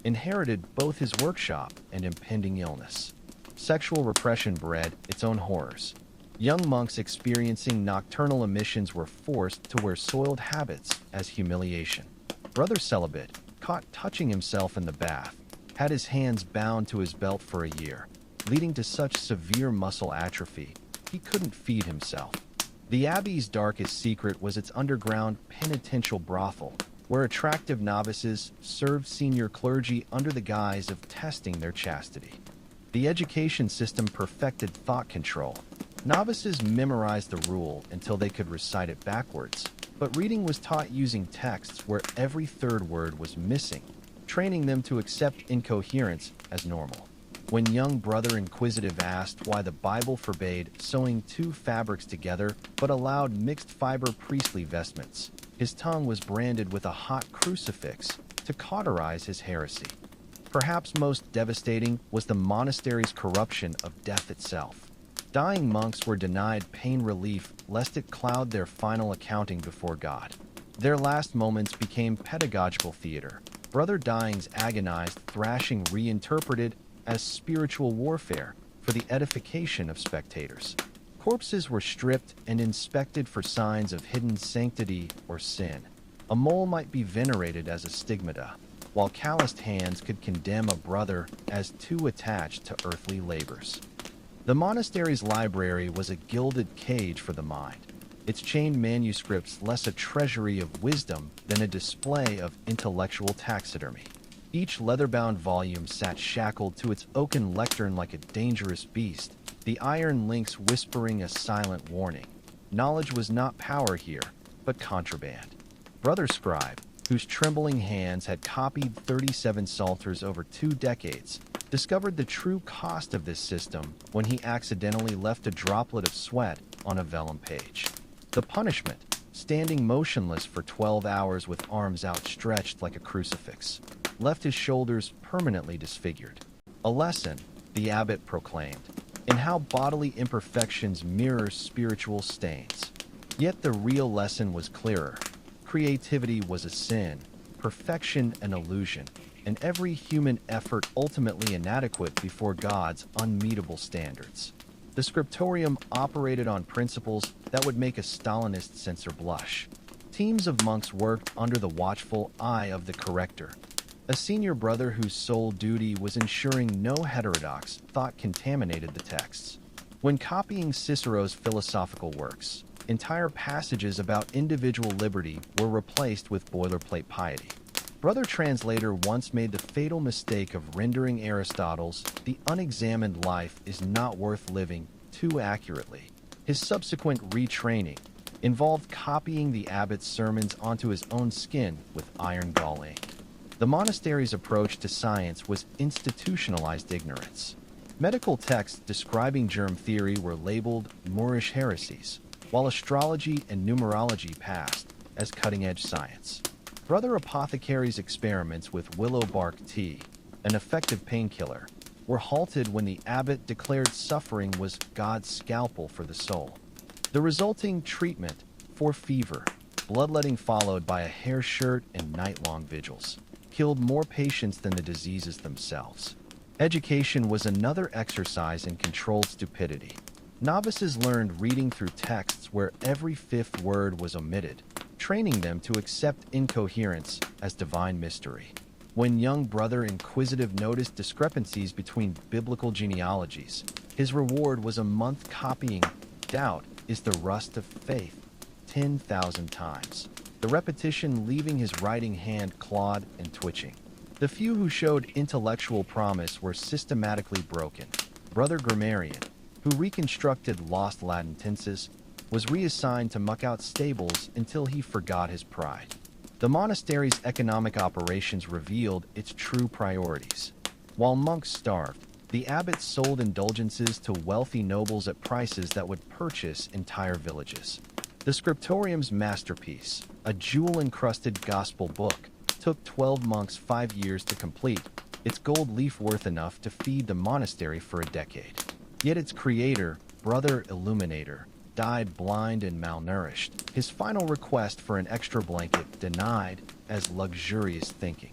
inherited both his workshop and impending illness. Sexual repression bred its own horrors. Young monks experiencing nocturnal emissions were forced to wear soiled habits as humiliation. Brother Celibate, caught touching himself in the bath, had his hands bound to his belt for a year, leading to such severe muscle atrophy he couldn't feed himself. The abbey's darkest secret was its underground penitential brothel, where attractive novices served senior clergy under the guise of testing their chastity. The education system perfected thought control. Novices memorized the rule until they could recite it backwards, but reading was taught using texts where every third word was missing, training them to accept incoherence as normal. When young Brother Inquisitive asked why the Bible forbade sewing two fabrics together but allowed mixed fiber priestly vestments, his tongue was branded with a hot crucifix to cauterize his heresy. Perhaps most devastating was the monastery's corruption of death itself. Dying monks were denied pain relief lest it cloud their final accounting before God. Their last moments became pedagogical theater. Brother Dying's agonized thrashing reinterpreted as spiritual warfare for the edification of spectators. Corpses were stripped and inspected for signs of hidden sanctity or sin. A mole might be venerated as a stigmata, while calloused hands could condemn a brother as too attached to earthly labors. The monastery's library was a gilded cage for the mind, its chained manuscripts less a treasury of wisdom than a display of intellectual taxidermy. Each leather-bound volume sat shackled to its oaken lectern like a dangerous beast, the iron links whispering a silent warning. Knowledge was not power here, but contraband. Brother Scribe, whose trembling hands had copied 37 psalters over 2 decades, discovered the true cost of this system when he accidentally left a droplet of sweat on a vellum page. The punishment, standing motionless for 12 hours with arms outstretched like a crucifix, left his shoulders permanently disfigured. A lesson, the abbot proclaimed, in how bodily imperfections mirror spiritual stains. Yet the real lesson was clearer. Creativity was a sin, perfection an illusion, and every human effort ultimately inadequate before God's unmeetable standards. The scriptorium operated on principles that would make a Stalinist censor blush. Teams of monks worked under the watchful eye of the corrector, a senior brother whose sole duty was ensuring no heterodox thought contaminated the texts. When copying Cicero's philosophical works, entire passages about individual liberty were replaced with boilerplate piety. Brother Translator once made the fatal mistake of rendering Aristotle's "the unexamined life is not worth living" too accurately. His subsequent retraining involved copying the abbot's sermons onto his own skin with iron gall ink. The monastery's approach to science was institutionalized ignorance. Medical texts describing germ theory were labeled Moorish heresies, while astrology and numerology passed as cutting-edge science. Brother Apothecary's experiments with willow bark tea, an effective painkiller, were halted when the abbot declared suffering was God's scalpel for the soul. The resulting treatment for fever, bloodletting followed by a hair shirt and night-long vigils, killed more patients than the diseases themselves. Education was another exercise in controlled stupidity. Novices learned reading through texts where every fifth word was omitted, training them to accept incoherence as divine mystery. When young Brother Inquisitive noticed discrepancies between biblical genealogies, his reward was a month copying "Doubt is the rust of faith" 10,000 times, the repetition leaving his writing hand clawed and twitching. The few who showed intellectual promise were systematically broken. Brother Grammarian, who reconstructed lost Latin tenses, was reassigned to muck out stables until he forgot his pride. The monastery's economic operations revealed its true priorities. While monks starved, the abbot sold indulgences to wealthy nobles at prices that would purchase entire villages. The scriptorium's masterpiece, a jewel-encrusted gospel book, took 12 monks 5 years to complete, its gold leaf worth enough to feed the monastery for a decade. Yet its creator, Brother Illuminator, died blind and malnourished, his final request for an extra blanket denied as luxurious thinking.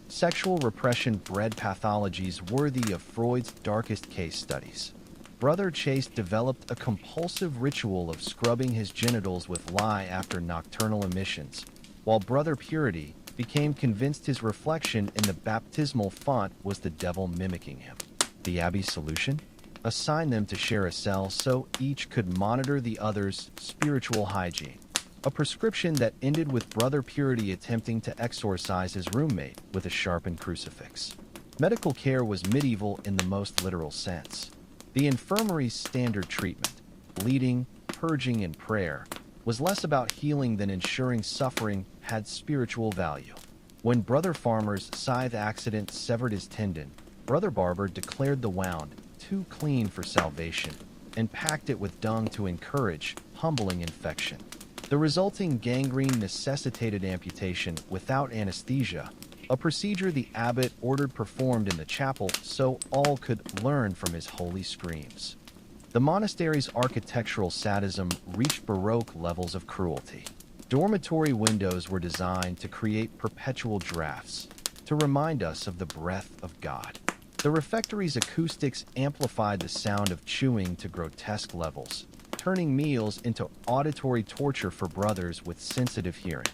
Sexual repression bred pathologies worthy of Freud's darkest case studies. Brother Chase developed a compulsive ritual of scrubbing his genitals with lye after nocturnal emissions, while Brother Purity became convinced his reflection in the baptismal font was the devil mimicking him. The abbey's solution? Assign them to share a cell so each could monitor the other's spiritual hygiene. A prescription that ended with Brother Purity attempting to exorcise his roommate with a sharpened crucifix. Medical care was medieval in the most literal sense. The infirmary's standard treatment, bleeding, purging, and prayer, was less about healing than ensuring suffering had spiritual value. When Brother Farmer's scythe accident severed his tendon, Brother Barber declared the wound too clean for salvation and packed it with dung to encourage humbling infection. The resulting gangrene necessitated amputation without anesthesia, a procedure the abbot ordered performed in the chapel so all could learn from his holy screams. The monastery's architectural sadism reached Baroque levels of cruelty. Dormitory windows were designed to create perpetual drafts, to remind us of the breath of God. The refectory's acoustics amplified the sound of chewing to grotesque levels, turning meals into auditory torture for brothers with sensitive hearing.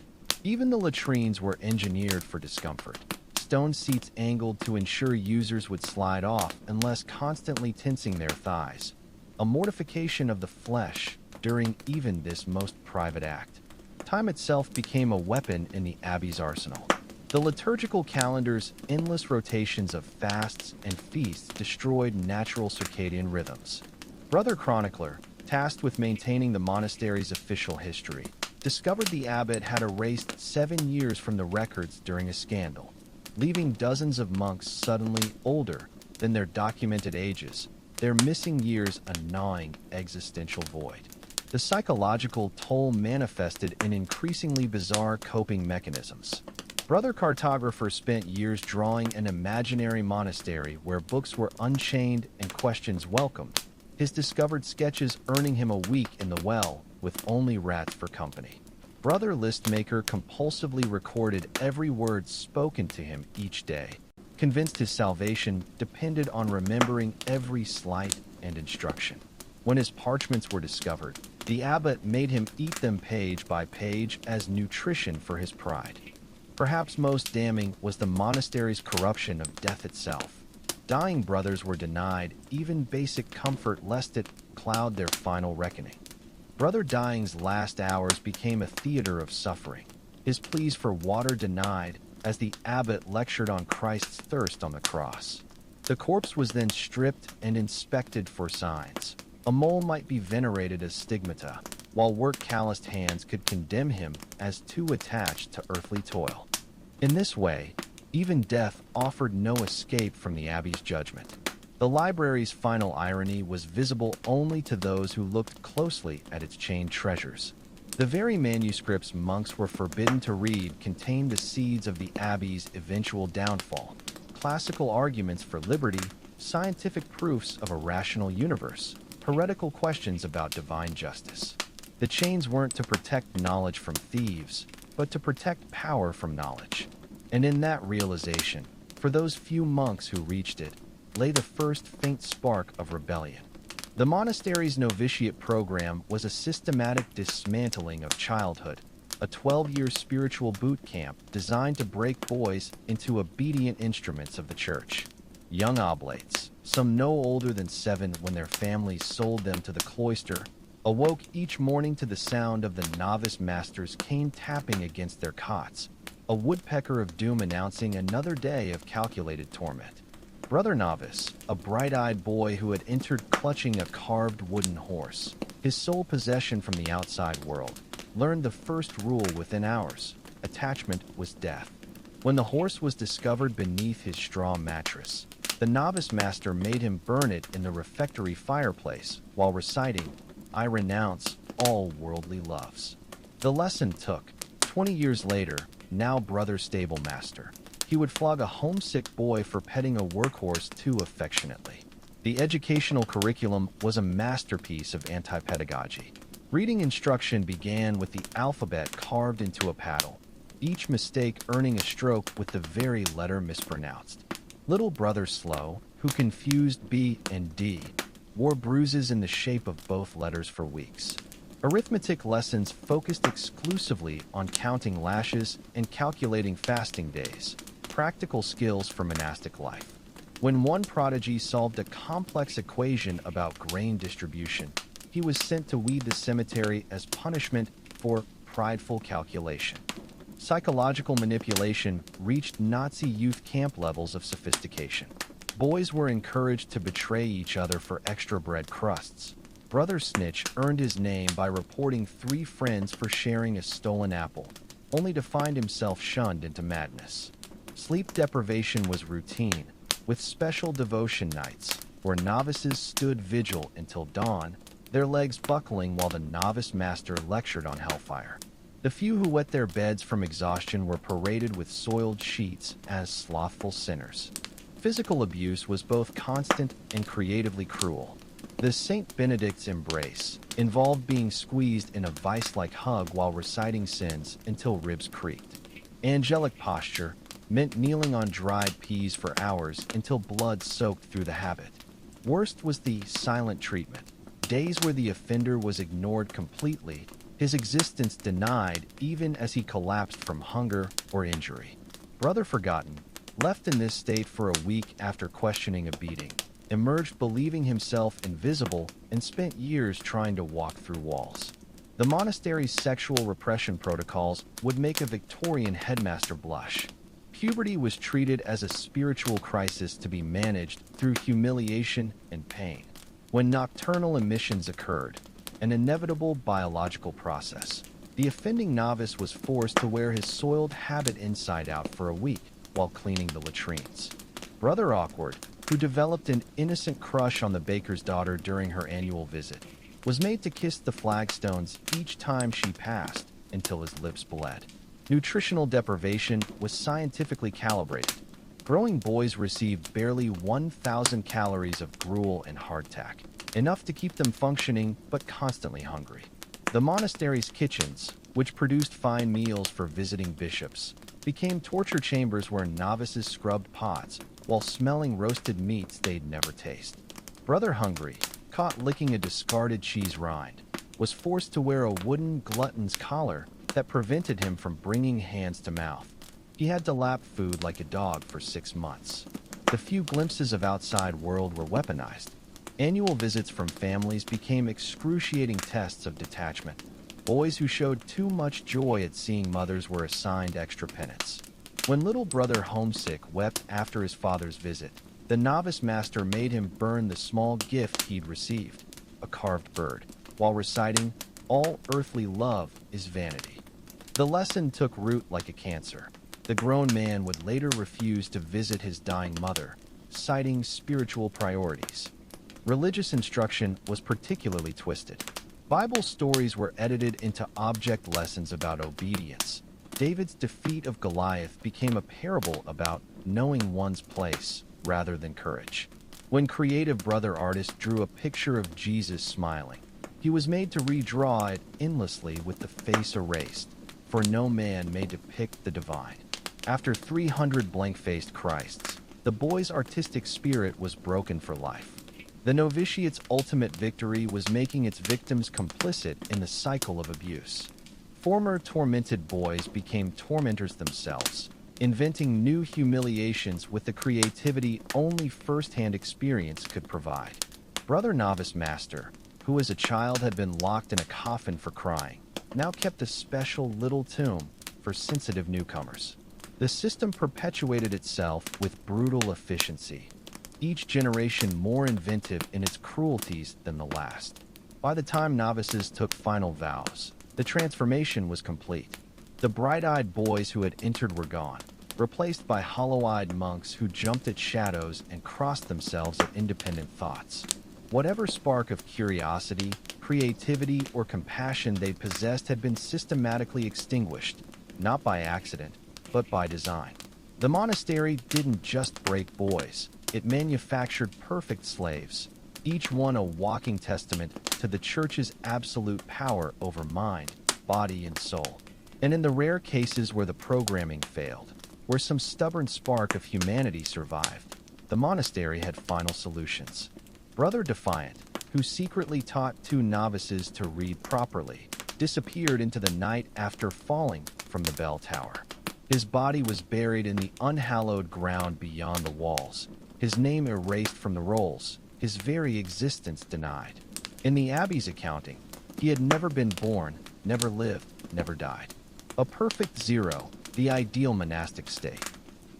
Even the latrines were engineered for discomfort. Stone seats angled to ensure users would slide off unless constantly tensing their thighs. A mortification of the flesh during even this most private act. Time itself became a weapon in the abbey's arsenal. The liturgical calendar's endless rotations of fasts and feasts destroyed natural circadian rhythms. Brother Chronicler, tasked with maintaining the monastery's official history, discovered the abbot had erased 7 years from the records during a scandal, leaving dozens of monks suddenly older than their documented ages, their missing years a gnawing existential void. The psychological toll manifested in increasingly bizarre coping mechanisms. Brother Cartographer spent years drawing an imaginary monastery where books were unchained and questions welcomed, his discovered sketches earning him a week in the well with only rats for company. Brother Listmaker compulsively recorded every word spoken to him each day, convinced his salvation depended on remembering every slight and instruction. When his parchments were discovered, the abbot made him eat them page by page as nutrition for his pride. Perhaps most damning was the monastery's corruption of death itself. Dying brothers were denied even basic comfort lest it cloud their final reckoning. Brother Dying's last hours became a theater of suffering, his pleas for water denied as the abbot lectured on Christ's thirst on the cross. The corpse was then stripped and inspected for signs. A mole might be venerated as stigmata, while work-calloused hands could condemn him as too attached to earthly toil. In this way, even death offered no escape from the abbey's judgment. The library's final irony was visible only to those who looked closely at its chained treasures. The very manuscripts monks were forbidden to read contained the seeds of the abbey's eventual downfall, classical arguments for liberty, scientific proofs of a rational universe, heretical questions about divine justice. The chains weren't to protect knowledge from thieves, but to protect power from knowledge. And in that realization, for those few monks who reached it, lay the first faint spark of rebellion. The monastery's novitiate program was a systematic dismantling of childhood, a 12-year spiritual boot camp designed to break boys into obedient instruments of the church. Young oblates, some no older than 7 when their families sold them to the cloister, awoke each morning to the sound of the novice master's cane tapping against their cots, a woodpecker of doom announcing another day of calculated torment. Brother Novice, a bright-eyed boy who had entered clutching a carved wooden horse, his sole possession from the outside world, learned the first rule within hours: attachment was death. When the horse was discovered beneath his straw mattress, the novice master made him burn it in the refectory fireplace while reciting, "I renounce all worldly loves." The lesson took. 20 years later, now brother stable master, he would flog a homesick boy for petting a workhorse too affectionately. The educational curriculum was a masterpiece of anti-pedagogy. Reading instruction began with the alphabet carved into a paddle, each mistake earning a stroke with the very letter mispronounced. Little brother Slow, who confused B and D, wore bruises in the shape of both letters for weeks. Arithmetic lessons focused exclusively on counting lashes and calculating fasting days, practical skills for monastic life. When one prodigy solved a complex equation about grain distribution, he was sent to weed the cemetery as punishment for prideful calculation. Psychological manipulation reached Nazi youth camp levels of sophistication. Boys were encouraged to betray each other for extra bread crusts. Brother Snitch earned his name by reporting 3 friends for sharing a stolen apple, only to find himself shunned into madness. Sleep deprivation was routine, with special devotion nights, where novices stood vigil until dawn, their legs buckling while the novice master lectured on hellfire. The few who wet their beds from exhaustion were paraded with soiled sheets as slothful sinners. Physical abuse was both constant and creatively cruel. The Saint Benedict's embrace involved being squeezed in a vice-like hug while reciting sins until ribs creaked. Angelic posture meant kneeling on dried peas for hours until blood soaked through the habit. Worst was the silent treatment. Days where the offender was ignored completely, his existence denied even as he collapsed from hunger or injury. Brother Forgotten, left in this state for a week after questioning a beating, emerged believing himself invisible and spent years trying to walk through walls. The monastery's sexual repression protocols would make a Victorian headmaster blush. Puberty was treated as a spiritual crisis to be managed through humiliation and pain. When nocturnal emissions occurred, an inevitable biological process, the offending novice was forced to wear his soiled habit inside out for a week while cleaning the latrines. Brother Awkward, who developed an innocent crush on the baker's daughter during her annual visit, was made to kiss the flagstones each time she passed until his lips bled. Nutritional deprivation was scientifically calibrated. Growing boys received barely 1,000 calories of gruel and hardtack, enough to keep them functioning but constantly hungry. The monastery's kitchens, which produced fine meals for visiting bishops, became torture chambers where novices scrubbed pots while smelling roasted meats they'd never taste. Brother Hungry, caught licking a discarded cheese rind, was forced to wear a wooden glutton's collar that prevented him from bringing hands to mouth. He had to lap food like a dog for 6 months. The few glimpses of outside world were weaponized. Annual visits from families became excruciating tests of detachment. Boys who showed too much joy at seeing mothers were assigned extra penance. When little brother Homesick wept after his father's visit, the novice master made him burn the small gift he'd received, a carved bird, while reciting, "All earthly love is vanity." The lesson took root like a cancer. The grown man would later refuse to visit his dying mother, citing spiritual priorities. Religious instruction was particularly twisted. Bible stories were edited into object lessons about obedience. David's defeat of Goliath became a parable about knowing one's place rather than courage. When creative brother artist drew a picture of Jesus smiling, he was made to redraw it endlessly with the face erased, for no man may depict the divine. After 300 blank-faced Christs, the boy's artistic spirit was broken for life. The novitiate's ultimate victory was making its victims complicit in the cycle of abuse. Former tormented boys became tormentors themselves, inventing new humiliations with the creativity only first-hand experience could provide. Brother Novice Master, who as a child had been locked in a coffin for crying, now kept a special little tomb for sensitive newcomers. The system perpetuated itself with brutal efficiency, each generation more inventive in its cruelties than the last. By the time novices took final vows, the transformation was complete. The bright-eyed boys who had entered were gone, replaced by hollow-eyed monks who jumped at shadows and crossed themselves at independent thoughts. Whatever spark of curiosity, creativity, or compassion they possessed had been systematically extinguished, not by accident, but by design. The monastery didn't just break boys, it manufactured perfect slaves, each one a walking testament to the church's absolute power over mind, body, and soul. And in the rare cases where the programming failed, where some stubborn spark of humanity survived, the monastery had final solutions. Brother Defiant, who secretly taught two novices to read properly, disappeared into the night after falling from the bell tower. His body was buried in the unhallowed ground beyond the walls, his name erased from the rolls, his very existence denied. In the abbey's accounting, he had never been born, never lived, never died. A perfect zero, the ideal monastic state.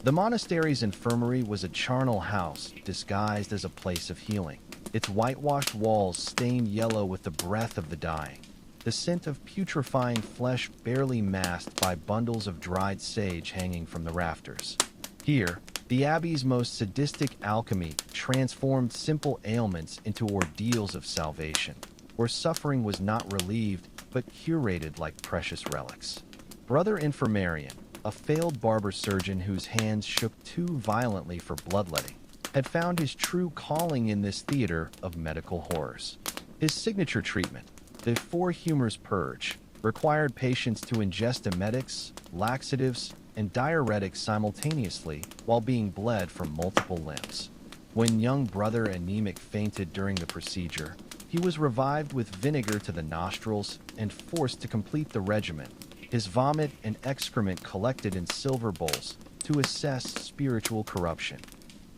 The monastery's infirmary was a charnel house disguised as a place of healing, its whitewashed walls stained yellow with the breath of the dying, the scent of putrefying flesh barely masked by bundles of dried sage hanging from the rafters. Here, the abbey's most sadistic alchemy transformed simple ailments into ordeals of salvation, where suffering was not relieved but curated like precious relics. Brother Infirmarian, a failed barber surgeon whose hands shook too violently for bloodletting, had found his true calling in this theater of medical horrors. His signature treatment, the Four Humors Purge, required patients to ingest emetics, laxatives, and diuretics simultaneously while being bled from multiple limbs. When young Brother Anemic fainted during the procedure, he was revived with vinegar to the nostrils and forced to complete the regimen, his vomit and excrement collected in silver bowls to assess spiritual corruption.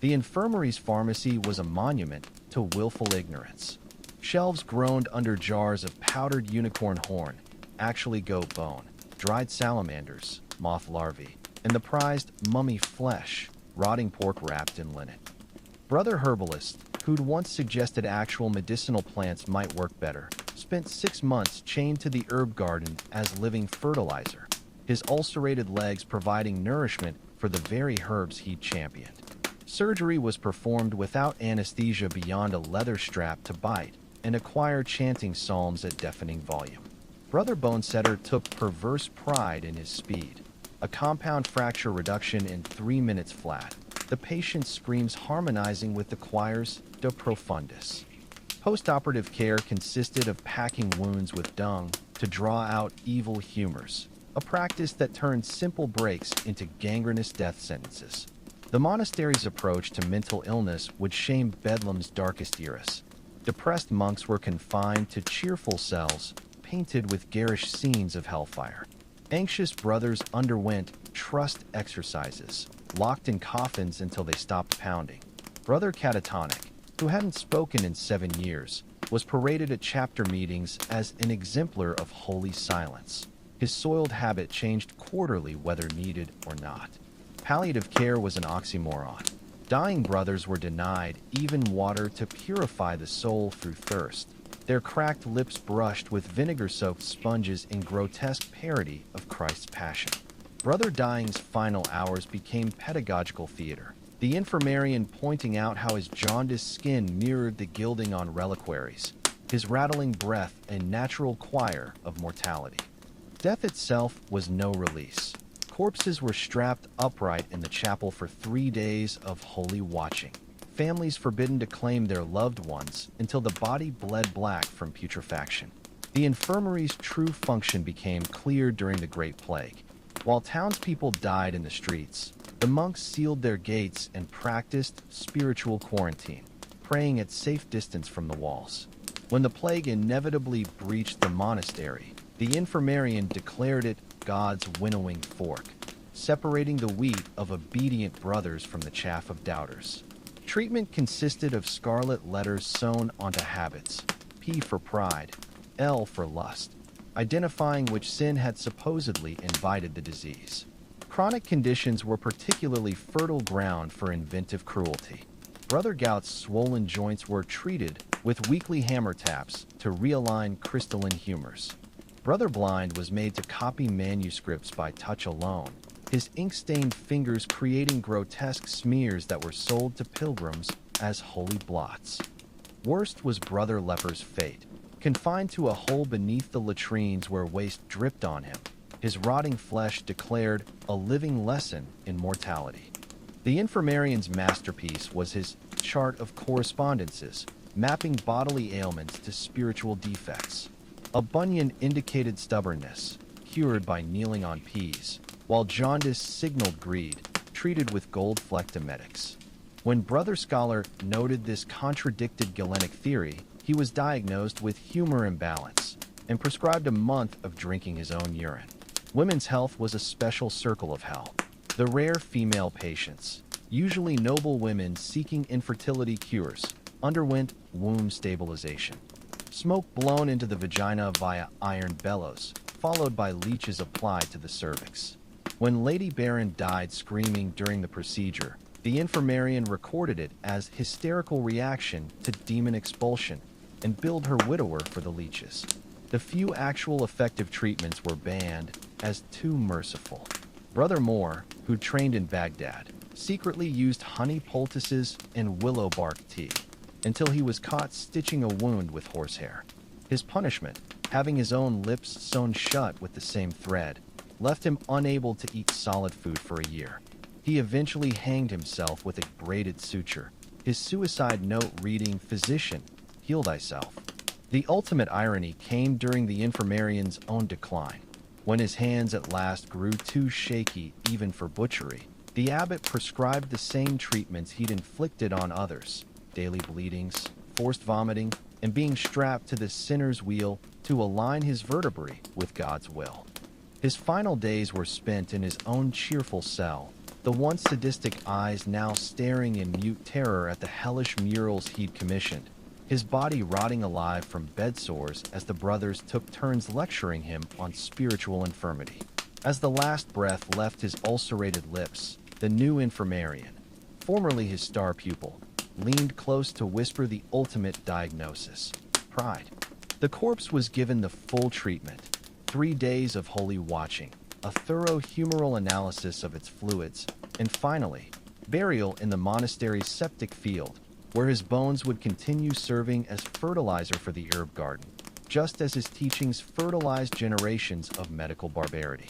The infirmary's pharmacy was a monument to willful ignorance. Shelves groaned under jars of powdered unicorn horn, actually goat bone, dried salamanders, moth larvae, and the prized mummy flesh, rotting pork wrapped in linen. Brother Herbalist, who'd once suggested actual medicinal plants might work better, spent 6 months chained to the herb garden as living fertilizer, his ulcerated legs providing nourishment for the very herbs he'd championed. Surgery was performed without anesthesia beyond a leather strap to bite and acquire chanting psalms at deafening volume. Brother Bonesetter took perverse pride in his speed. A compound fracture reduction in 3 minutes flat. The patient screams harmonizing with the choir's De Profundis. Postoperative care consisted of packing wounds with dung to draw out evil humors, a practice that turned simple breaks into gangrenous death sentences. The monastery's approach to mental illness would shame Bedlam's darkest eras. Depressed monks were confined to cheerful cells, painted with garish scenes of hellfire. Anxious brothers underwent trust exercises, locked in coffins until they stopped pounding. Brother Catatonic, who hadn't spoken in 7 years, was paraded at chapter meetings as an exemplar of holy silence. His soiled habit changed quarterly whether needed or not. Palliative care was an oxymoron. Dying brothers were denied even water to purify the soul through thirst, their cracked lips brushed with vinegar-soaked sponges in grotesque parody of Christ's Passion. Brother Dying's final hours became pedagogical theater, the infirmarian pointing out how his jaundiced skin mirrored the gilding on reliquaries, his rattling breath a natural choir of mortality. Death itself was no release. Corpses were strapped upright in the chapel for 3 days of holy watching, families forbidden to claim their loved ones until the body bled black from putrefaction. The infirmary's true function became clear during the Great Plague. While townspeople died in the streets, the monks sealed their gates and practiced spiritual quarantine, praying at safe distance from the walls. When the plague inevitably breached the monastery, the infirmarian declared it God's winnowing fork, separating the wheat of obedient brothers from the chaff of doubters. Treatment consisted of scarlet letters sewn onto habits, P for pride, L for lust, identifying which sin had supposedly invited the disease. Chronic conditions were particularly fertile ground for inventive cruelty. Brother Gout's swollen joints were treated with weekly hammer taps to realign crystalline humors. Brother Blind was made to copy manuscripts by touch alone, his ink-stained fingers creating grotesque smears that were sold to pilgrims as holy blots. Worst was Brother Leper's fate, confined to a hole beneath the latrines where waste dripped on him. His rotting flesh declared a living lesson in mortality. The infirmarian's masterpiece was his chart of correspondences, mapping bodily ailments to spiritual defects. A bunion indicated stubbornness, cured by kneeling on peas, while jaundice signaled greed, treated with gold-flecked emetics. When Brother Scholar noted this contradicted Galenic theory, he He was diagnosed with humor imbalance and prescribed a month of drinking his own urine. Women's health was a special circle of hell. The rare female patients, usually noble women seeking infertility cures, underwent womb stabilization. Smoke blown into the vagina via iron bellows, followed by leeches applied to the cervix. When Lady Baron died screaming during the procedure, the infirmarian recorded it as hysterical reaction to demon expulsion and billed her widower for the leeches. The few actual effective treatments were banned as too merciful. Brother Moore, who trained in Baghdad, secretly used honey poultices and willow bark tea until he was caught stitching a wound with horsehair. His punishment, having his own lips sewn shut with the same thread, left him unable to eat solid food for a year. He eventually hanged himself with a braided suture, his suicide note reading, "Physician, heal thyself." The ultimate irony came during the infirmarian's own decline. When his hands at last grew too shaky even for butchery, the abbot prescribed the same treatments he'd inflicted on others: daily bleedings, forced vomiting, and being strapped to the sinner's wheel to align his vertebrae with God's will. His final days were spent in his own cheerful cell, the once sadistic eyes now staring in mute terror at the hellish murals he'd commissioned, his body rotting alive from bed sores as the brothers took turns lecturing him on spiritual infirmity. As the last breath left his ulcerated lips, the new infirmarian, formerly his star pupil, leaned close to whisper the ultimate diagnosis: pride. The corpse was given the full treatment: 3 days of holy watching, a thorough humoral analysis of its fluids, and finally, burial in the monastery's septic field, where his bones would continue serving as fertilizer for the herb garden, just as his teachings fertilized generations of medical barbarity.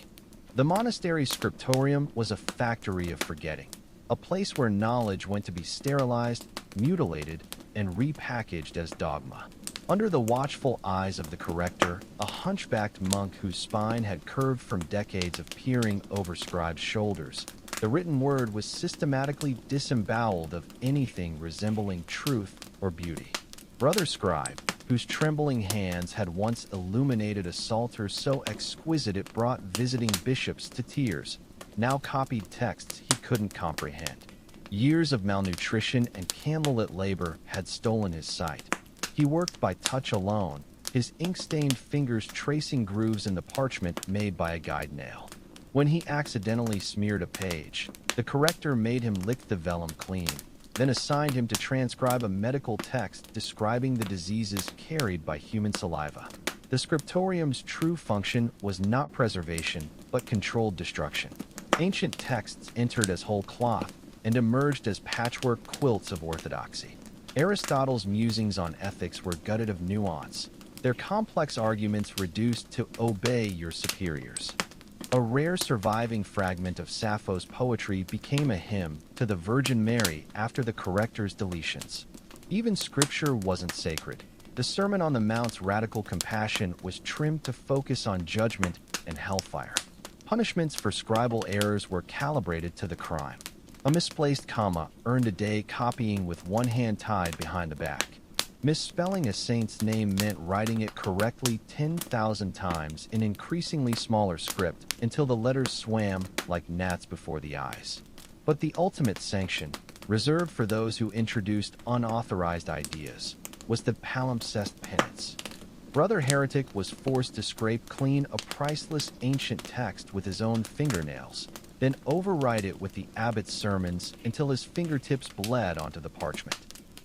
The monastery's scriptorium was a factory of forgetting, a place where knowledge went to be sterilized, mutilated, and repackaged as dogma. Under the watchful eyes of the corrector, a hunchbacked monk whose spine had curved from decades of peering over scribes' shoulders, the written word was systematically disemboweled of anything resembling truth or beauty. Brother Scribe, whose trembling hands had once illuminated a psalter so exquisite it brought visiting bishops to tears, now copied texts he couldn't comprehend. Years of malnutrition and candlelit labor had stolen his sight. He worked by touch alone, his ink-stained fingers tracing grooves in the parchment made by a guide nail. When he accidentally smeared a page, the corrector made him lick the vellum clean, then assigned him to transcribe a medical text describing the diseases carried by human saliva. The scriptorium's true function was not preservation, but controlled destruction. Ancient texts entered as whole cloth and emerged as patchwork quilts of orthodoxy. Aristotle's musings on ethics were gutted of nuance, their complex arguments reduced to obey your superiors. A rare surviving fragment of Sappho's poetry became a hymn to the Virgin Mary after the corrector's deletions. Even scripture wasn't sacred. The Sermon on the Mount's radical compassion was trimmed to focus on judgment and hellfire. Punishments for scribal errors were calibrated to the crime. A misplaced comma earned a day copying with one hand tied behind the back. Misspelling a saint's name meant writing it correctly 10,000 times in increasingly smaller script until the letters swam like gnats before the eyes. But the ultimate sanction, reserved for those who introduced unauthorized ideas, was the palimpsest penance. Brother Heretic was forced to scrape clean a priceless ancient text with his own fingernails, then overwrite it with the abbot's sermons until his fingertips bled onto the parchment.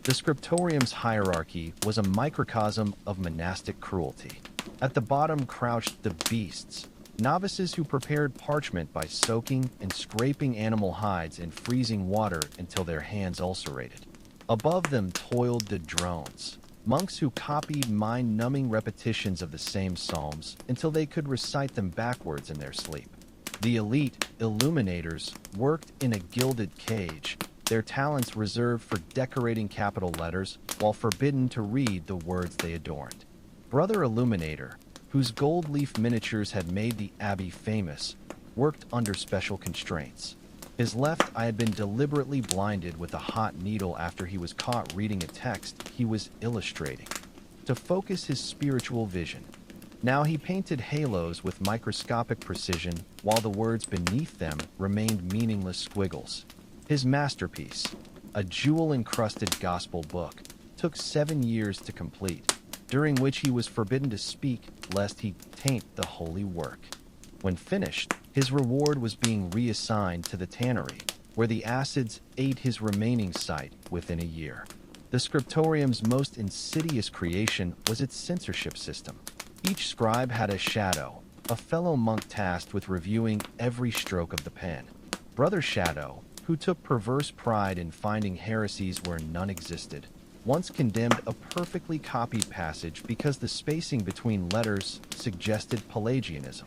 The scriptorium's hierarchy was a microcosm of monastic cruelty. At the bottom crouched the beasts, novices who prepared parchment by soaking and scraping animal hides in freezing water until their hands ulcerated. Above them toiled the drones, monks who copied mind-numbing repetitions of the same psalms until they could recite them backwards in their sleep. The elite illuminators worked in a gilded cage, their talents reserved for decorating capital letters while forbidden to read the words they adorned. Brother Illuminator, whose gold leaf miniatures had made the abbey famous, worked under special constraints. His left eye had been deliberately blinded with a hot needle after he was caught reading a text he was illustrating. to focus his spiritual vision. Now he painted halos with microscopic precision, while the words beneath them remained meaningless squiggles. His masterpiece, a jewel-encrusted gospel book, took 7 years to complete, during which he was forbidden to speak lest he taint the holy work. When finished, his reward was being reassigned to the tannery, where the acids ate his remaining sight within a year. The scriptorium's most insidious creation was its censorship system. Each scribe had a shadow, a fellow monk tasked with reviewing every stroke of the pen. Brother Shadow, who took perverse pride in finding heresies where none existed, once condemned a perfectly copied passage because the spacing between letters suggested Pelagianism.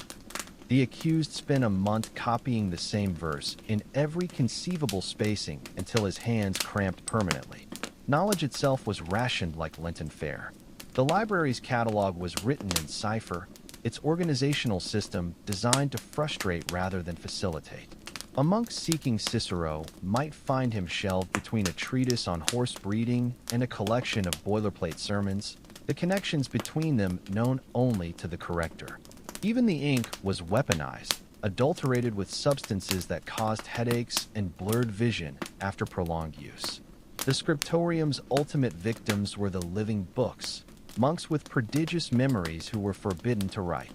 The accused spent a month copying the same verse in every conceivable spacing until his hands cramped permanently. Knowledge itself was rationed like Lenten fare. The library's catalog was written in cipher, its organizational system designed to frustrate rather than facilitate. A monk seeking Cicero might find him shelved between a treatise on horse breeding and a collection of boilerplate sermons, the connections between them known only to the corrector. Even the ink was weaponized, adulterated with substances that caused headaches and blurred vision after prolonged use. The scriptorium's ultimate victims were the living books, monks with prodigious memories who were forbidden to write.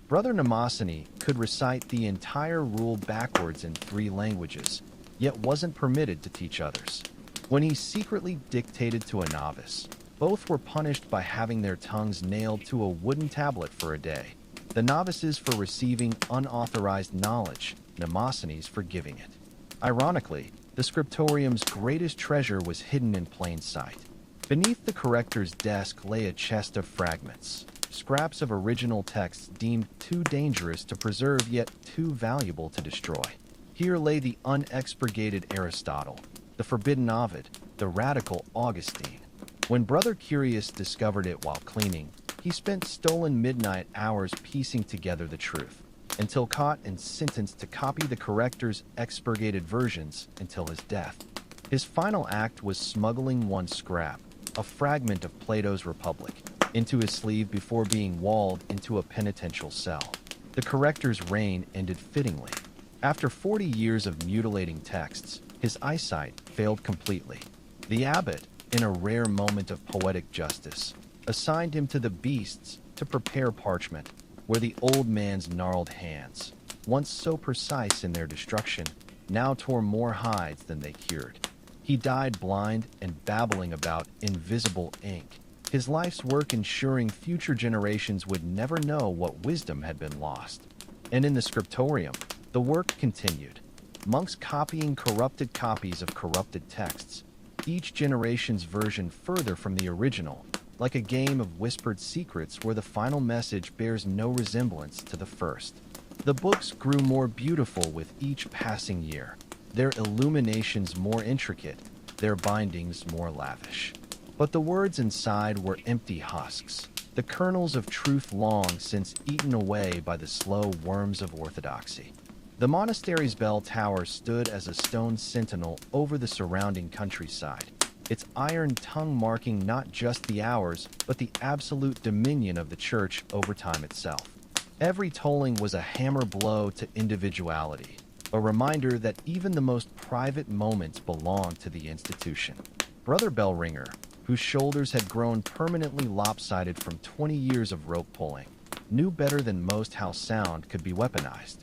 Brother Mnemosyne could recite the entire rule backwards in 3 languages, yet wasn't permitted to teach others. When he secretly dictated to a novice, both were punished by having their tongues nailed to a wooden tablet for a day. The novices for receiving unauthorized knowledge, Mnemosynes for giving it. Ironically, the scriptorium's greatest treasure was hidden in plain sight. Beneath the corrector's desk lay a chest of fragments, scraps of original texts deemed too dangerous to preserve yet too valuable to destroy. Here lay the unexpurgated Aristotle, the forbidden Ovid, the radical Augustine. When Brother Curious discovered it while cleaning, he spent stolen midnight hours piecing together the truth, until caught and sentenced to copy the corrector's expurgated versions until his death. His final act was smuggling one scrap, a fragment of Plato's Republic, into his sleeve before being walled into a penitential cell. The corrector's reign ended fittingly. After 40 years of mutilating texts, his eyesight failed completely. The abbot, in a rare moment of poetic justice, assigned him to the beasts to prepare parchment, where the old man's gnarled hands, once so precise in their destruction, now tore more hides than they cured. He died blind and babbling about invisible ink, his life's work ensuring future generations would never know what wisdom had been lost. And in the scriptorium, the work continued. Monks copying corrupted copies of corrupted texts, each generation's version further from the original, like a game of whispered secrets where the final message bears no resemblance to the first. The books grew more beautiful with each passing year, their illuminations more intricate, their bindings more lavish. But the words inside were empty husks, the kernels of truth long since eaten away by the slow worms of orthodoxy. The monastery's bell tower stood as a stone sentinel over the surrounding countryside, its iron tongue marking not just the hours, but the absolute dominion of the church over time itself. Every tolling was a hammer blow to individuality, a reminder that even the most private moments belong to the institution. Brother Bellringer, whose shoulders had grown permanently lopsided from 20 years of rope pulling, knew better than most how sound could be weaponized.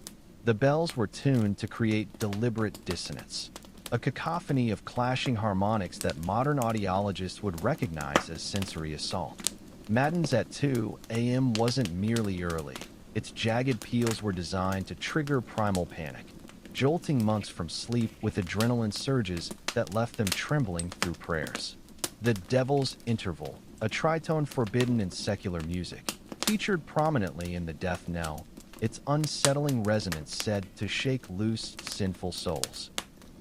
The bells were tuned to create deliberate dissonance, a cacophony of clashing harmonics that modern audiologists would recognize as sensory assault. Matins at 2 a.m. wasn't merely early. Its jagged peals were designed to trigger primal panic, jolting monks from sleep with adrenaline surges that left them trembling through prayers. The Devil's Interval, a tritone forbidden in secular music, featured prominently in the death knell, its unsettling resonance said to shake loose, sinful souls.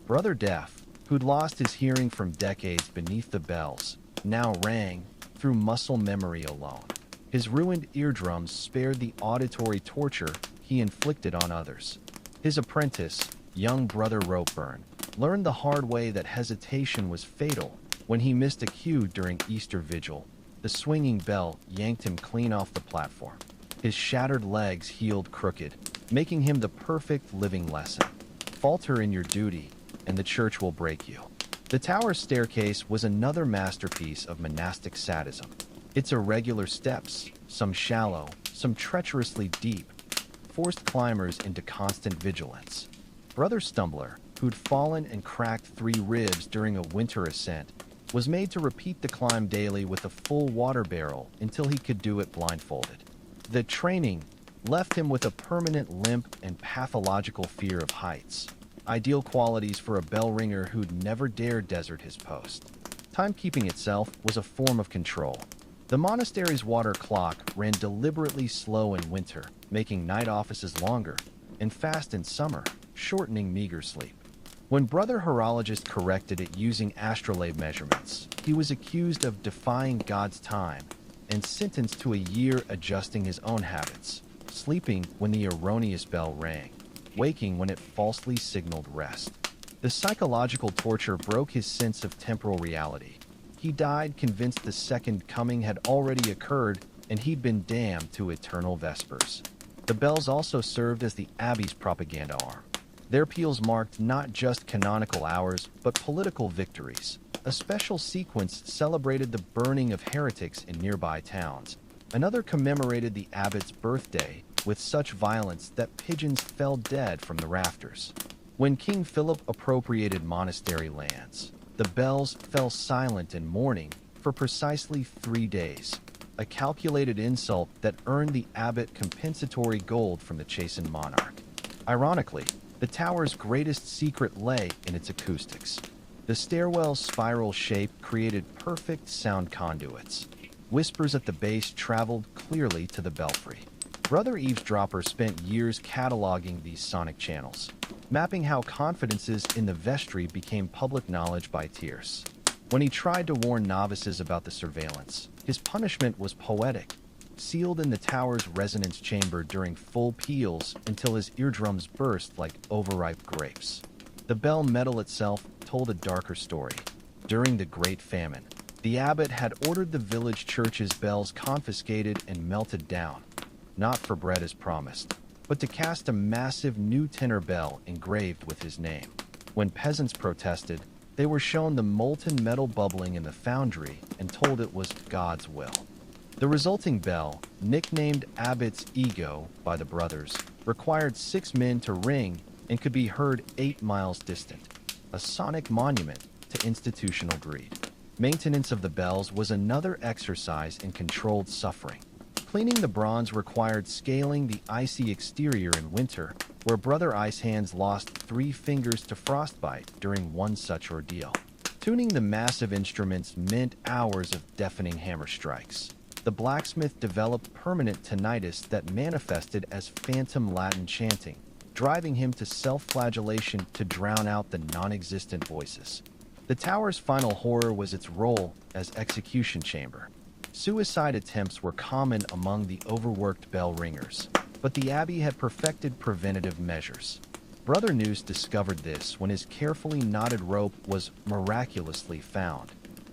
Brother Deaf, who'd lost his hearing from decades beneath the bells, now rang through muscle memory alone. His ruined eardrums spared the auditory torture he inflicted on others. His apprentice, young Brother Ropeburn, learned the hard way that hesitation was fatal when he missed a cue during Easter Vigil, The swinging bell yanked him clean off the platform. His shattered legs healed crooked, making him the perfect living lesson. Falter in your duty, and the church will break you. The tower staircase was another masterpiece of monastic sadism. Its irregular steps, some shallow, some treacherously deep, forced climbers into constant vigilance. Brother Stumbler, who'd fallen and cracked 3 ribs during a winter ascent, was made to repeat the climb daily with a full water barrel until he could do it blindfolded. The training left him with a permanent limp and pathological fear of heights, ideal qualities for a bell ringer who'd never dared desert his post. Timekeeping itself was a form of control. The monastery's water clock ran deliberately slow in winter, making night offices longer, and fast in summer, shortening meager sleep. When Brother Horologist corrected it using astrolabe measurements, he was accused of defying God's time and sentenced to a year adjusting his own habits, sleeping when the erroneous bell rang, waking when it falsely signaled rest. The psychological torture broke his sense of temporal reality. He died convinced the second coming had already occurred and he'd been damned to eternal vespers. The bells also served as the abbey's propaganda arm. Their peals marked not just canonical hours, but political victories. A special sequence celebrated the burning of heretics in nearby towns. Another commemorated the abbot's birthday with such violence that pigeons fell dead from the rafters. When King Philip appropriated monastery lands, the bells fell silent in mourning for precisely 3 days, a calculated insult that earned the abbot compensatory gold from the chastened monarch. Ironically, the tower's greatest secret lay in its acoustics. The stairwell's spiral shape created perfect sound conduits. Whispers at the base traveled clearly to the belfry. Brother Eavesdropper spent years cataloging these sonic channels, mapping how confidences in the vestry became public knowledge by tierce. When he tried to warn novices about the surveillance, his punishment was poetic, sealed in the tower's resonance chamber during full peals until his eardrums burst like overripe grapes. The bell metal itself told a darker story. During the Great Famine, the abbot had ordered the village church's bells confiscated and melted down, not for bread as promised, but to cast a massive new tenor bell engraved with his name. When peasants protested, they were shown the molten metal bubbling in the foundry and told it was God's will. The resulting bell, nicknamed Abbot's Ego by the brothers, required 6 men to ring and could be heard 8 miles distant, a sonic monument to institutional greed. Maintenance of the bells was another exercise in controlled suffering. Cleaning the bronze required scaling the icy exterior in winter, where Brother Ice Hands lost 3 fingers to frostbite during one such ordeal. Tuning the massive instruments meant hours of deafening hammer strikes. The blacksmith developed permanent tinnitus that manifested as phantom Latin chanting, driving him to self-flagellation to drown out the non-existent voices. The tower's final horror was its role as execution chamber. Suicide attempts were common among the overworked bell ringers, but the abbey had perfected preventative measures. Brother Noose discovered this when his carefully knotted rope was miraculously found.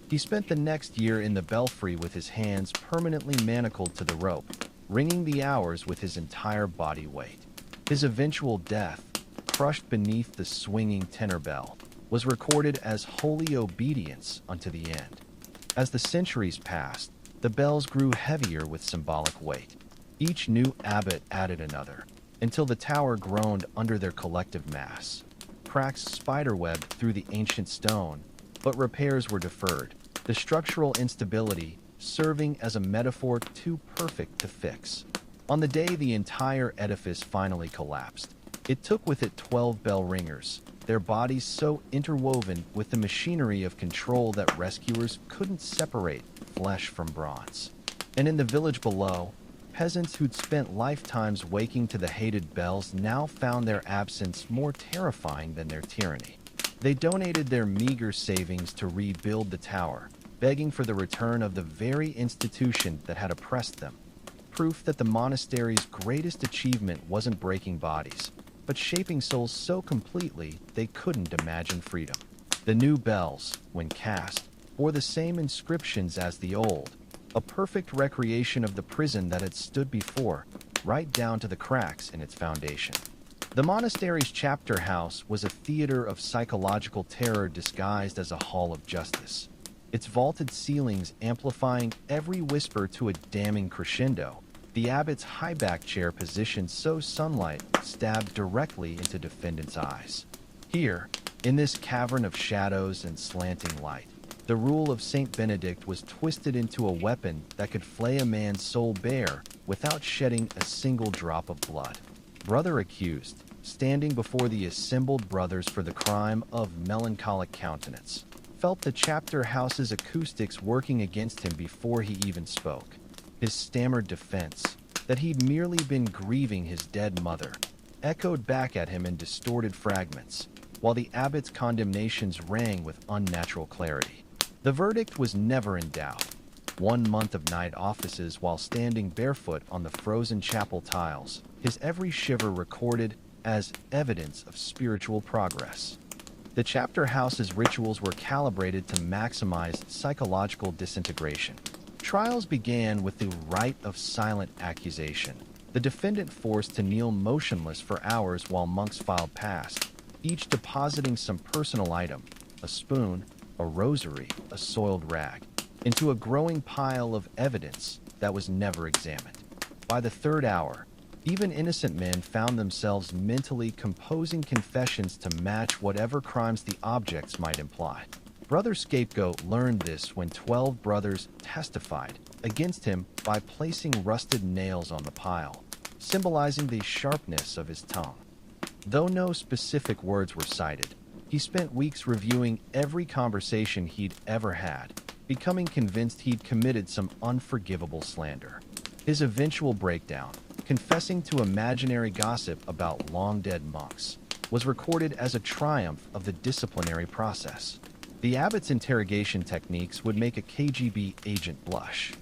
He spent the next year in the belfry with his hands permanently manacled to the rope, ringing the hours with his entire body weight. His eventual death, crushed beneath the swinging tenor bell, was recorded as holy obedience unto the end. As the centuries passed, the bells grew heavier with symbolic weight. Each new abbot added another, until the tower groaned under their collective mass. Cracks spiderwebbed through the ancient stone, but repairs were deferred, the structural instability serving as a metaphor too perfect to fix. On the day the entire edifice finally collapsed, it took with it 12 bell ringers, their bodies so interwoven with the machinery of control that rescuers couldn't separate flesh from bronze. And in the village below, peasants who'd spent lifetimes waking to the hated bells now found their absence more terrifying than their tyranny. They donated their meager savings to rebuild the tower, begging for the return of the very institution that had oppressed them. Proof that the monastery's greatest achievement wasn't breaking bodies, but shaping souls so completely they couldn't imagine freedom. The new bells, when cast, bore the same inscriptions as the old, a perfect recreation of the prison that had stood before, right down to the cracks in its foundation. The monastery's chapter house was a theater of psychological terror disguised as a hall of justice, its vaulted ceilings amplifying every whisper to a damning crescendo. The abbot's high-back chair positioned so sunlight stabbed directly into defendants' eyes. Here, in this cavern of shadows and slanting light, the rule of Saint Benedict was twisted into a weapon that could flay a man's soul bare without shedding a single drop of blood. Brother accused, standing before the assembled brothers for the crime of melancholic countenance, felt the chapter house's acoustics working against him before he even spoke. His stammered defense, that he'd merely been grieving his dead mother, echoed back at him in distorted fragments, while the abbot's condemnations rang with unnatural clarity. The verdict was never in doubt. 1 month of night offices while standing barefoot on the frozen chapel tiles, his every shiver recorded as evidence of spiritual progress. The chapter house's rituals were calibrated to maximize psychological disintegration. Trials began with the rite of silent accusation, the defendant forced to kneel motionless for hours while monks filed past, each depositing some personal item, a spoon, a rosary, a soiled rag, into a growing pile of evidence that was never examined. By the 3rd hour, even innocent men found themselves mentally composing confessions to match whatever crimes the objects might imply. Brother Scapegoat learned this when 12 brothers testified against him by placing rusted nails on the pile, symbolizing the sharpness of his tongue. Though no specific words were cited, he spent weeks reviewing every conversation he'd ever had, becoming convinced he'd committed some unforgivable slander. His eventual breakdown, confessing to imaginary gossip about long-dead monks, was recorded as a triumph of the disciplinary process. The abbot's interrogation techniques would make a KGB agent blush.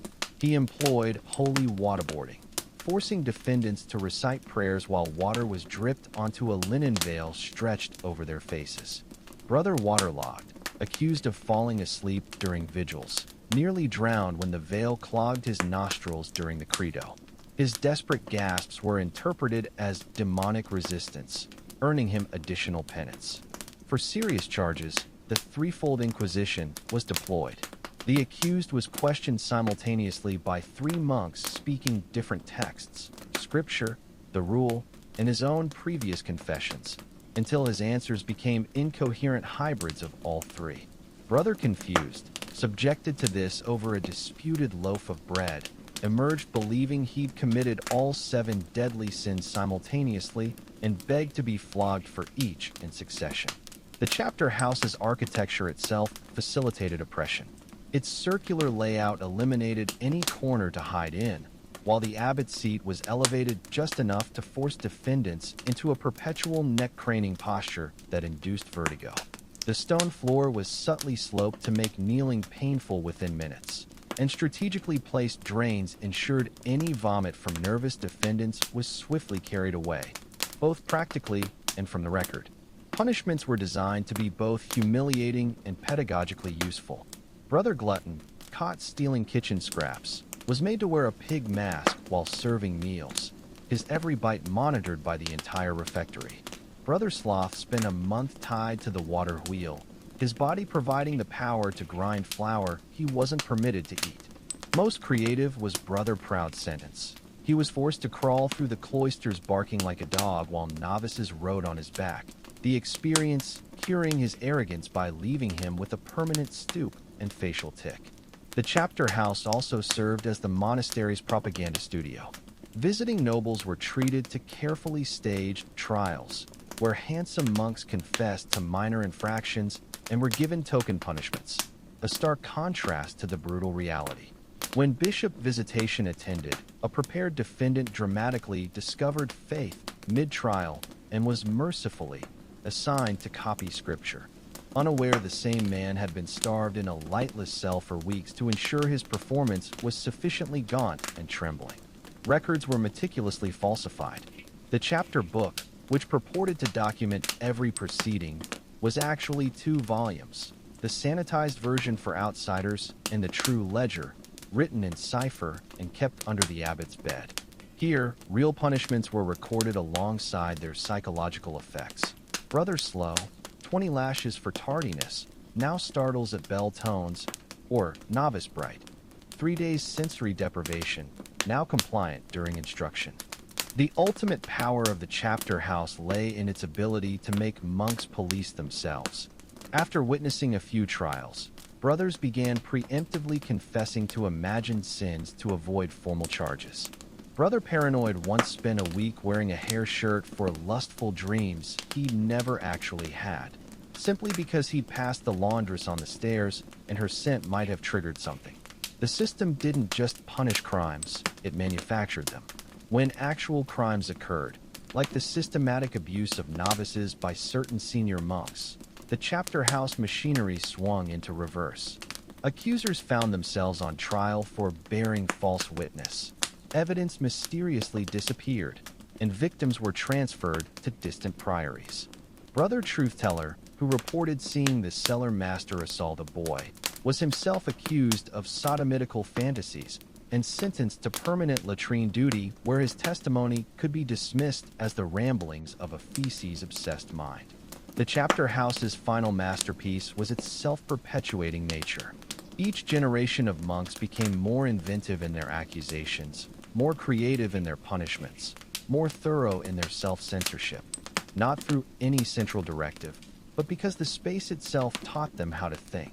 He employed holy waterboarding, forcing defendants to recite prayers while water was dripped onto a linen veil stretched over their faces. Brother Waterlogged, accused of falling asleep during vigils, nearly drowned when the veil clogged his nostrils during the credo. His desperate gasps were interpreted as demonic resistance, earning him additional penance. For serious charges, the threefold inquisition was deployed. The accused was questioned simultaneously by 3 monks speaking different texts, scripture, the rule, and his own previous confessions, until his answers became incoherent hybrids of all 3. Brother Confused, subjected to this over a disputed loaf of bread, emerged believing he'd committed all 7 deadly sins simultaneously and begged to be flogged for each in succession. The chapter house's architecture itself facilitated oppression. Its circular layout eliminated any corner to hide in, while the abbot's seat was elevated just enough to force defendants into a perpetual neck-craning posture that induced vertigo. The stone floor was subtly sloped to make kneeling painful within minutes, and strategically placed drains ensured any vomit from nervous defendants was swiftly carried away, both practically and from the record. Punishments were designed to be both humiliating and pedagogically useful. Brother Glutton, caught stealing kitchen scraps, was made to wear a pig mask while serving meals, his every bite monitored by the entire refectory. Brother Sloth spent a month tied to the water wheel, his body providing the power to grind flour he wasn't permitted to eat. Most creative was Brother Proud's sentence. He was forced to crawl through the cloisters barking like a dog while novices rode on his back, the experience curing his arrogance by leaving him with a permanent stoop and facial tic. The chapter house also served as the monastery's propaganda studio. Visiting nobles were treated to carefully staged trials, where handsome monks confessed to minor infractions and were given token punishments, a stark contrast to the brutal reality. When Bishop Visitation attended, a prepared defendant dramatically discovered faith mid-trial and was mercifully assigned to copy scripture, unaware the same man had been starved in a lightless cell for weeks to ensure his performance was sufficiently gaunt and trembling. Records were meticulously falsified. The chapter book, which purported to document every proceeding, was actually 2 volumes, the sanitized version for outsiders and the true ledger, written in cipher and kept under the abbot's bed. Here, real punishments were recorded alongside their psychological effects. Brother Slow, 20 lashes for tardiness, now startles at bell tones, or Novice Bright, 3 days sensory deprivation, now compliant during instruction. The ultimate power of the chapter house lay in its ability to make monks police themselves. After witnessing a few trials, brothers began preemptively confessing to imagined sins to avoid formal charges. Brother Paranoid once spent a week wearing a hair shirt for lustful dreams he never actually had, simply because he'd passed the laundress on the stairs and her scent might have triggered something. The system didn't just punish crimes, it manufactured them. When actual crimes occurred, like the systematic abuse of novices by certain senior monks, the chapter house machinery swung into reverse. Accusers found themselves on trial for bearing false witness. Evidence mysteriously disappeared, and victims were transferred to distant priories. Brother Truth-Teller, who reported seeing the cellar master assault a boy, was himself accused of sodomitical fantasies and sentenced to permanent latrine duty, where his testimony could be dismissed as the ramblings of a feces-obsessed mind. The chapter house's final masterpiece was its self-perpetuating nature. Each generation of monks became more inventive in their accusations, more creative in their punishments, more thorough in their self-censorship, not through any central directive, but because the space itself taught them how to think.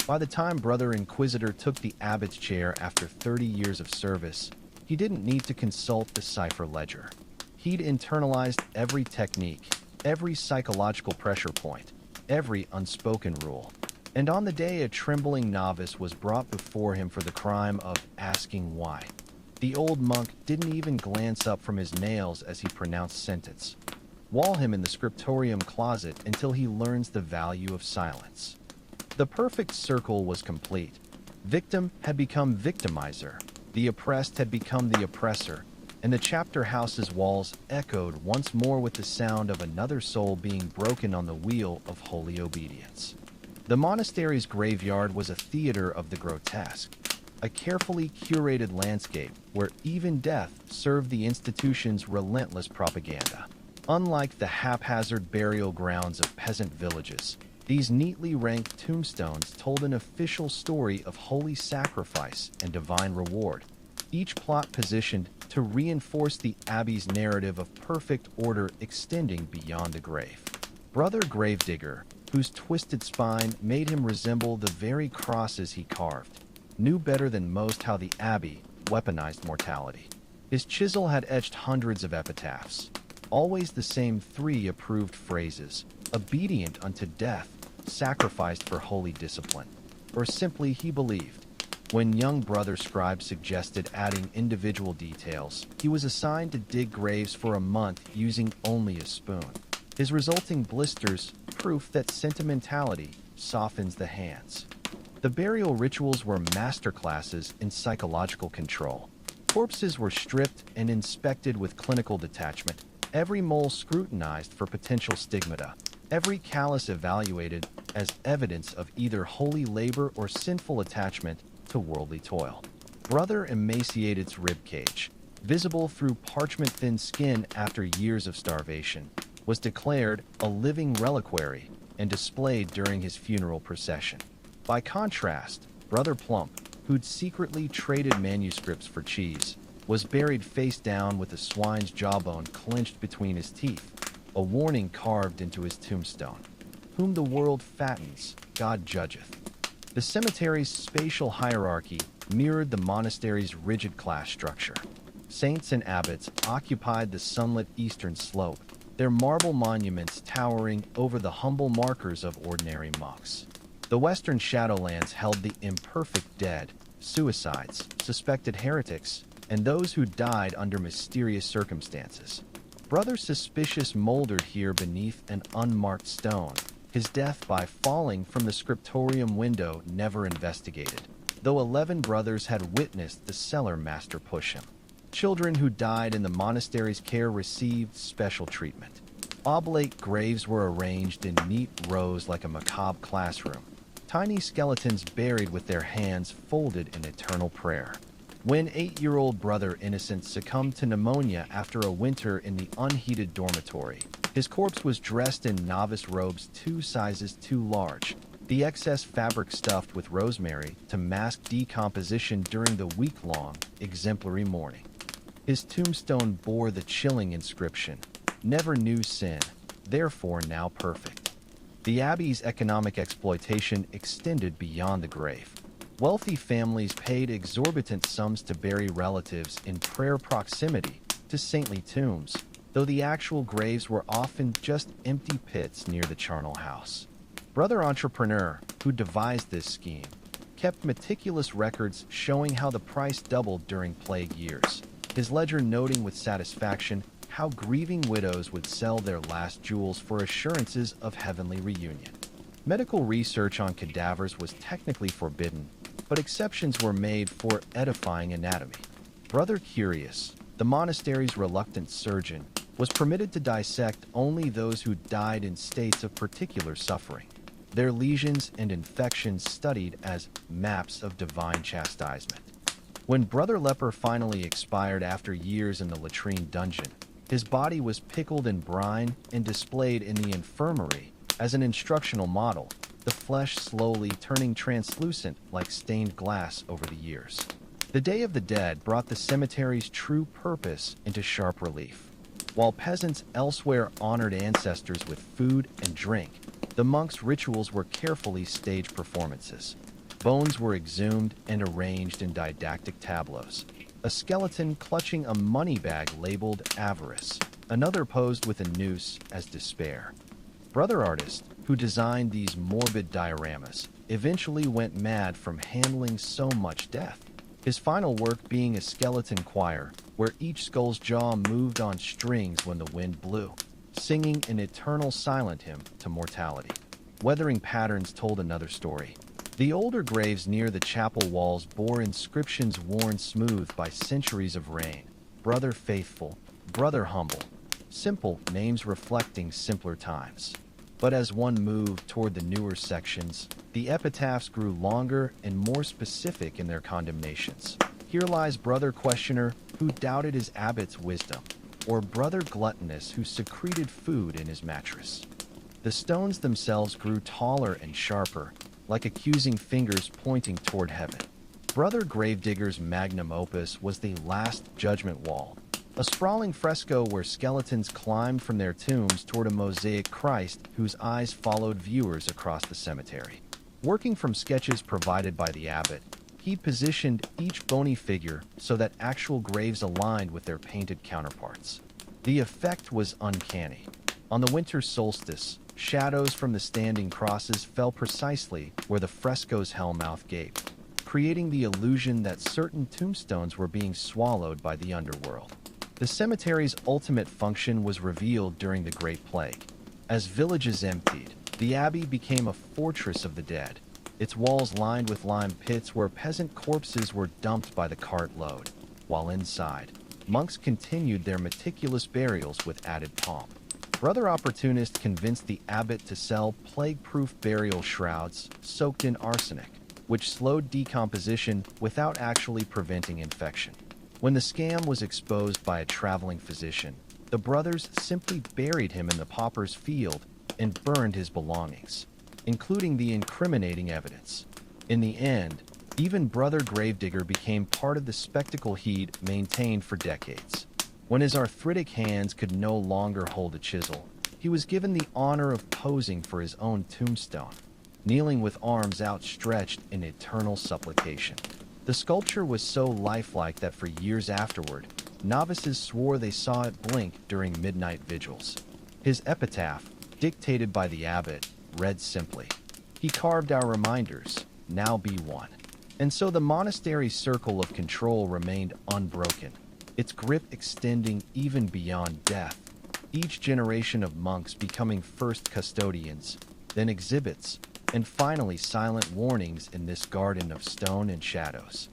By the time Brother Inquisitor took the abbot's chair after 30 years of service, he didn't need to consult the cipher ledger. He'd internalized every technique, every psychological pressure point, every unspoken rule. And on the day a trembling novice was brought before him for the crime of asking why, the old monk didn't even glance up from his nails as he pronounced sentence. Wall him in the scriptorium closet until he learns the value of silence. The perfect circle was complete. Victim had become victimizer, the oppressed had become the oppressor, and the chapter house's walls echoed once more with the sound of another soul being broken on the wheel of holy obedience. The monastery's graveyard was a theater of the grotesque, a carefully curated landscape where even death served the institution's relentless propaganda. Unlike the haphazard burial grounds of peasant villages, these neatly ranked tombstones told an official story of holy sacrifice and divine reward, each plot positioned to reinforce the abbey's narrative of perfect order extending beyond the grave. Brother Gravedigger, whose twisted spine made him resemble the very crosses he carved, knew better than most how the abbey weaponized mortality. His chisel had etched hundreds of epitaphs, always the same 3 approved phrases: obedient unto death, sacrificed for holy discipline, or simply he believed. When young brother scribes suggested adding individual details, he was assigned to dig graves for a month using only a spoon. His resulting blisters, proof that sentimentality softens the hands. The burial rituals were masterclasses in psychological control. Corpses were stripped and inspected with clinical detachment, every mole scrutinized for potential stigmata, every callus evaluated as evidence of either holy labor or sinful attachment to worldly toil. Brother Emaciated's ribcage, visible through parchment-thin skin after years of starvation, was declared a living reliquary and displayed during his funeral procession. By contrast, Brother Plump, who'd secretly traded manuscripts for cheese, was buried face down with a swine's jawbone clenched between his teeth, a warning carved into his tombstone. Whom the world fattens, God judgeth. The cemetery's spatial hierarchy mirrored the monastery's rigid class structure. Saints and abbots occupied the sunlit eastern slope, their marble monuments towering over the humble markers of ordinary monks. The western shadowlands held the imperfect dead, suicides, suspected heretics, and those who died under mysterious circumstances. Brother Suspicious moldered here beneath an unmarked stone, his death by falling from the scriptorium window never investigated, though 11 brothers had witnessed the cellar master push him. Children who died in the monastery's care received special treatment. Oblate graves were arranged in neat rows like a macabre classroom, tiny skeletons buried with their hands folded in eternal prayer. When 8-year-old brother Innocent succumbed to pneumonia after a winter in the unheated dormitory, his corpse was dressed in novice robes 2 sizes too large, the excess fabric stuffed with rosemary to mask decomposition during the week-long, exemplary mourning. His tombstone bore the chilling inscription, "Never knew sin, therefore now perfect." The abbey's economic exploitation extended beyond the grave. Wealthy families paid exorbitant sums to bury relatives in prayer proximity to saintly tombs, though the actual graves were often just empty pits near the charnel house. Brother Entrepreneur, who devised this scheme, kept meticulous records showing how the price doubled during plague years, his ledger noting with satisfaction how grieving widows would sell their last jewels for assurances of heavenly reunion. Medical research on cadavers was technically forbidden, but exceptions were made for edifying anatomy. Brother Curious, the monastery's reluctant surgeon, was permitted to dissect only those who died in states of particular suffering, their lesions and infections studied as maps of divine chastisement. When Brother Leper finally expired after years in the latrine dungeon, his body was pickled in brine and displayed in the infirmary as an instructional model, the flesh slowly turning translucent like stained glass over the years. The Day of the Dead brought the cemetery's true purpose into sharp relief. While peasants elsewhere honored ancestors with food and drink, the monks' rituals were carefully staged performances. Bones were exhumed and arranged in didactic tableaus. A skeleton clutching a money bag labeled avarice, another posed with a noose as despair. Brother Artist, who designed these morbid dioramas, eventually went mad from handling so much death, his final work being a skeleton choir, where each skull's jaw moved on strings when the wind blew, singing an eternal silent hymn to mortality. Weathering patterns told another story. The older graves near the chapel walls bore inscriptions worn smooth by centuries of rain. Brother Faithful, Brother Humble, simple names reflecting simpler times. But as one moved toward the newer sections, the epitaphs grew longer and more specific in their condemnations. Here lies Brother Questioner, who doubted his abbot's wisdom, or Brother Gluttonous, who secreted food in his mattress. The stones themselves grew taller and sharper, like accusing fingers pointing toward heaven. Brother Gravedigger's magnum opus was the Last Judgment Wall, a sprawling fresco where skeletons climbed from their tombs toward a mosaic Christ whose eyes followed viewers across the cemetery. Working from sketches provided by the abbot, he positioned each bony figure so that actual graves aligned with their painted counterparts. The effect was uncanny. On the winter solstice, shadows from the standing crosses fell precisely where the fresco's hellmouth gaped, creating the illusion that certain tombstones were being swallowed by the underworld. The cemetery's ultimate function was revealed during the Great Plague. As villages emptied, the abbey became a fortress of the dead, its walls lined with lime pits where peasant corpses were dumped by the cartload, while inside, monks continued their meticulous burials with added pomp. Brother Opportunist convinced the abbot to sell plague-proof burial shrouds soaked in arsenic, which slowed decomposition without actually preventing infection. When the scam was exposed by a traveling physician, the brothers simply buried him in the pauper's field and burned his belongings, including the incriminating evidence. In the end, even Brother Gravedigger became part of the spectacle he'd maintained for decades. When his arthritic hands could no longer hold a chisel, he was given the honor of posing for his own tombstone, kneeling with arms outstretched in eternal supplication. The sculpture was so lifelike that for years afterward, novices swore they saw it blink during midnight vigils. His epitaph, dictated by the abbot, read simply, "He carved our reminders, now be one." And so the monastery's circle of control remained unbroken, its grip extending even beyond death, each generation of monks becoming first custodians, then exhibits, and finally silent warnings in this garden of stone and shadows.